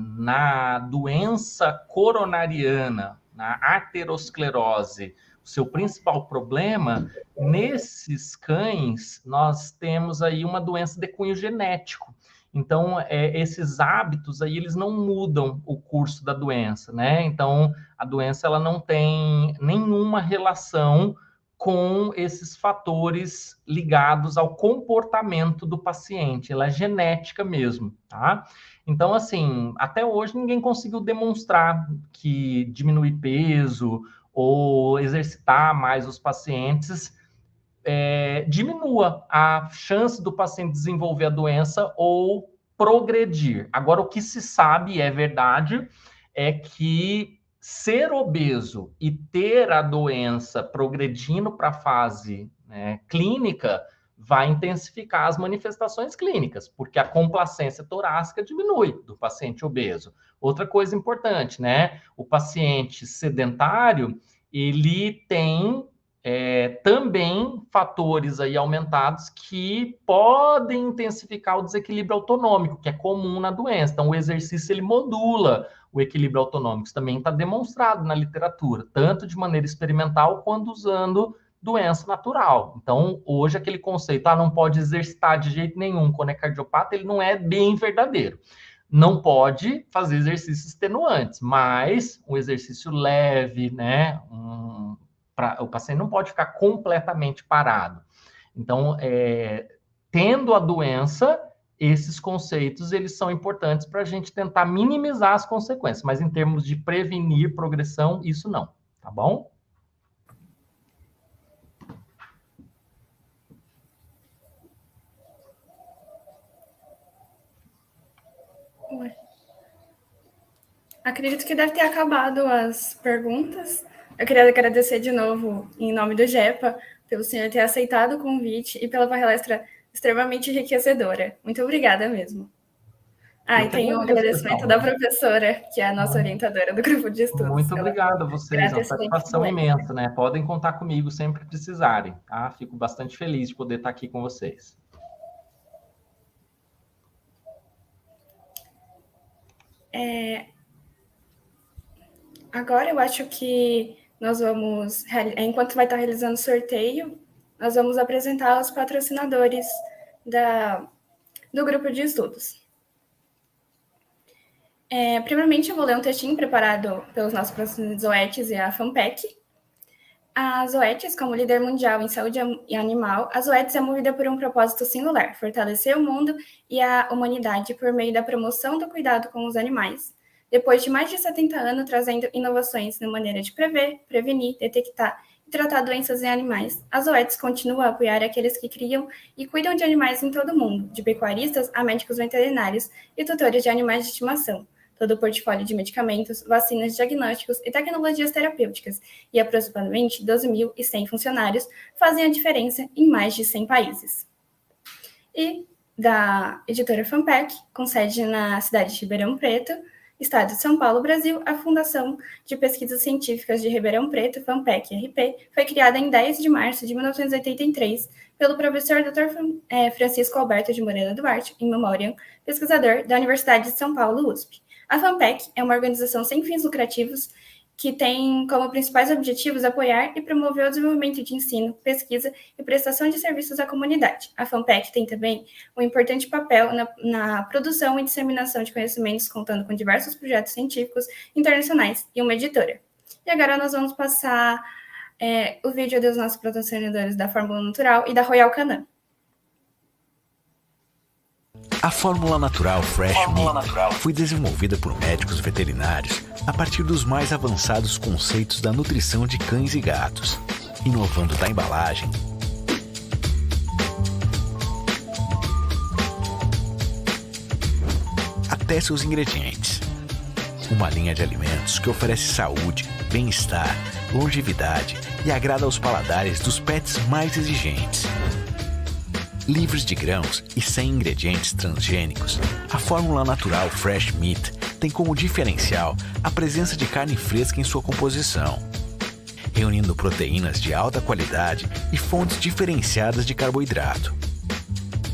na doença coronariana, na arteriosclerose, o seu principal problema, nesses cães, nós temos aí uma doença de cunho genético. Então, esses hábitos aí, eles não mudam o curso da doença, né? Então, a doença, ela não tem nenhuma relação com esses fatores ligados ao comportamento do paciente. Ela é genética mesmo, tá? Então, assim, até hoje ninguém conseguiu demonstrar que diminuir peso ou exercitar mais os pacientes diminua a chance do paciente desenvolver a doença ou progredir. Agora, o que se sabe, é verdade, é que ser obeso e ter a doença progredindo para a fase clínica vai intensificar as manifestações clínicas, porque a complacência torácica diminui do paciente obeso. Outra coisa importante, né? O paciente sedentário, ele tem também fatores aí aumentados que podem intensificar o desequilíbrio autonômico, que é comum na doença. Então, o exercício, ele modula o equilíbrio autonômico. Isso também está demonstrado na literatura, tanto de maneira experimental, quanto usando doença natural. Então, hoje, aquele conceito, não pode exercitar de jeito nenhum quando é cardiopata, ele não é bem verdadeiro. Não pode fazer exercícios extenuantes, mas um exercício leve, né, o paciente não pode ficar completamente parado. Então, tendo a doença, esses conceitos, eles são importantes para a gente tentar minimizar as consequências, mas em termos de prevenir progressão, isso não, tá bom? Acredito que deve ter acabado as perguntas. Eu queria agradecer de novo, em nome do GEPA, pelo senhor ter aceitado o convite e pela palestra extremamente enriquecedora. Muito obrigada mesmo. E tem um agradecimento da professora, que é a nossa orientadora do grupo de estudos. Muito obrigado a vocês, é uma satisfação imensa, né? Podem contar comigo sempre que precisarem, tá? Fico bastante feliz de poder estar aqui com vocês. Agora eu acho que nós vamos, enquanto vai estar realizando o sorteio, nós vamos apresentar os patrocinadores do grupo de estudos. Primeiramente, eu vou ler um textinho preparado pelos nossos patrocinadores Zoetis e a FANPEC. A Zoetis, como líder mundial em saúde animal, a Zoetis é movida por um propósito singular: fortalecer o mundo e a humanidade por meio da promoção do cuidado com os animais. Depois de mais de 70 anos trazendo inovações na maneira de prever, prevenir, detectar e tratar doenças em animais, a Zoetis continua a apoiar aqueles que criam e cuidam de animais em todo o mundo, de pecuaristas a médicos veterinários e tutores de animais de estimação. Todo o portfólio de medicamentos, vacinas, diagnósticos e tecnologias terapêuticas e aproximadamente 12.100 funcionários fazem a diferença em mais de 100 países. E da editora FANPEC, com sede na cidade de Ribeirão Preto, Estado de São Paulo, Brasil, a Fundação de Pesquisas Científicas de Ribeirão Preto, FANPEC-RP, foi criada em 10 de março de 1983 pelo professor Dr. Francisco Alberto de Moreira Duarte, in memoriam, pesquisador da Universidade de São Paulo, USP. A FANPEC é uma organização sem fins lucrativos que tem como principais objetivos apoiar e promover o desenvolvimento de ensino, pesquisa e prestação de serviços à comunidade. A FANPEC tem também um importante papel na produção e disseminação de conhecimentos, contando com diversos projetos científicos internacionais e uma editora. E agora nós vamos passar o vídeo dos nossos patrocinadores da Fórmula Natural e da Royal Canin. A Fórmula Natural Fresh Meat foi desenvolvida por médicos veterinários a partir dos mais avançados conceitos da nutrição de cães e gatos, inovando da embalagem, até seus ingredientes. Uma linha de alimentos que oferece saúde, bem-estar, longevidade e agrada aos paladares dos pets mais exigentes. Livres de grãos e sem ingredientes transgênicos, a fórmula natural Fresh Meat tem como diferencial a presença de carne fresca em sua composição, reunindo proteínas de alta qualidade e fontes diferenciadas de carboidrato.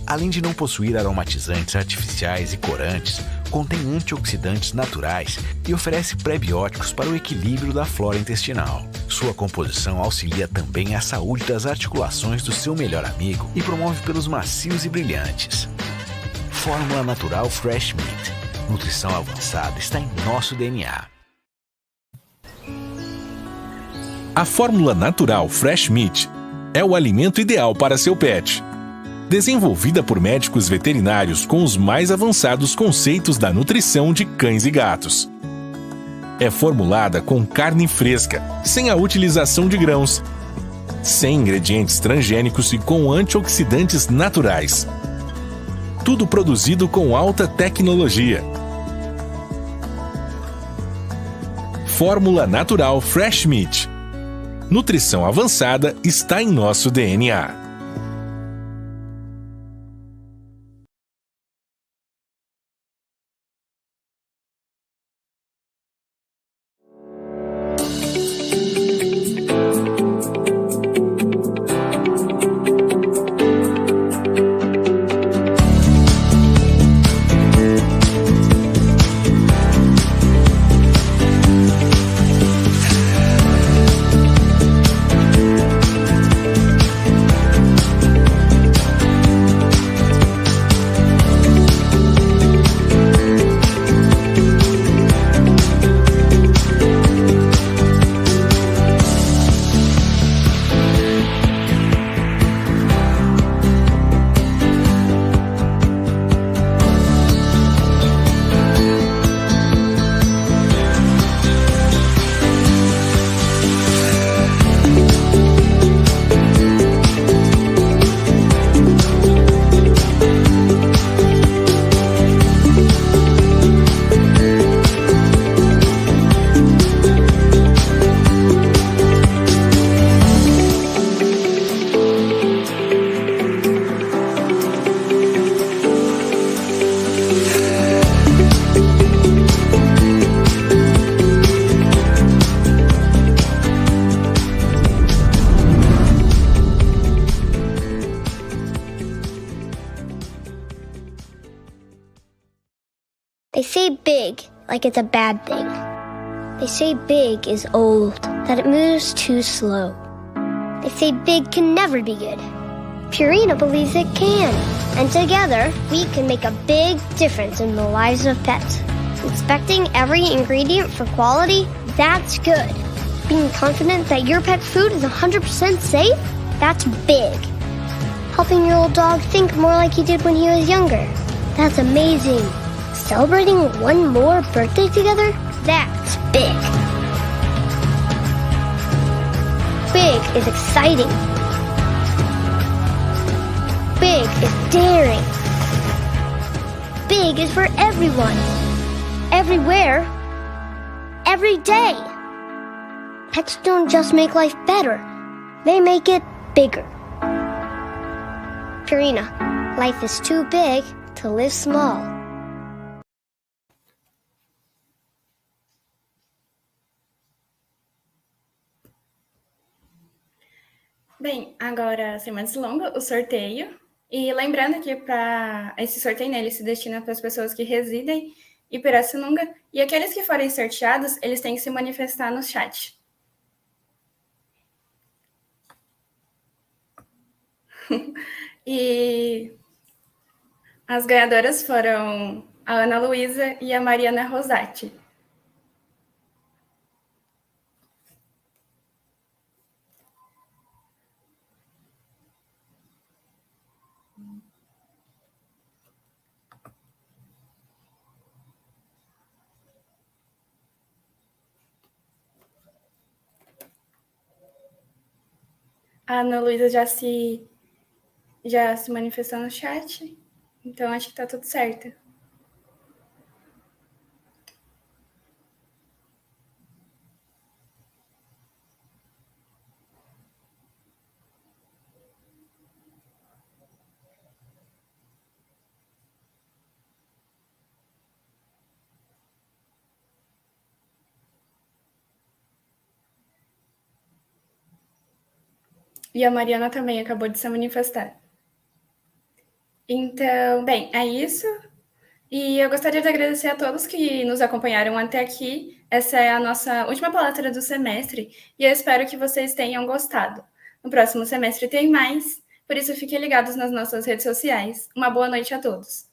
Além de não possuir aromatizantes artificiais e corantes, contém antioxidantes naturais e oferece prebióticos para o equilíbrio da flora intestinal. Sua composição auxilia também a saúde das articulações do seu melhor amigo e promove pelos macios e brilhantes. Fórmula natural Fresh Meat. Nutrição avançada está em nosso DNA. A fórmula natural Fresh Meat é o alimento ideal para seu pet. Desenvolvida por médicos veterinários com os mais avançados conceitos da nutrição de cães e gatos. É formulada com carne fresca, sem a utilização de grãos, sem ingredientes transgênicos e com antioxidantes naturais. Tudo produzido com alta tecnologia. Fórmula natural Fresh Meat. Nutrição avançada está em nosso DNA. They say big like it's a bad thing. They say big is old, that it moves too slow. They say big can never be good. Purina believes it can. And together, we can make a big difference in the lives of pets. Inspecting every ingredient for quality, that's good. Being confident that your pet's food is 100% safe, that's big. Helping your old dog think more like he did when he was younger, that's amazing. Celebrating one more birthday together, that's big. Big is exciting. Big is daring. Big is for everyone. Everywhere. Every day. Pets don't just make life better. They make it bigger. Purina, life is too big to live small. Bem, agora, sem mais delongas, o sorteio. E lembrando que para esse sorteio, né, ele se destina para as pessoas que residem em Pirassununga. E aqueles que forem sorteados, eles têm que se manifestar no chat. E as ganhadoras foram a Ana Luísa e a Mariana Rosati. A Ana Luísa já se manifestou no chat, então acho que tá tudo certo. E a Mariana também acabou de se manifestar. Então, bem, é isso. E eu gostaria de agradecer a todos que nos acompanharam até aqui. Essa é a nossa última palestra do semestre e eu espero que vocês tenham gostado. No próximo semestre tem mais, por isso fiquem ligados nas nossas redes sociais. Uma boa noite a todos.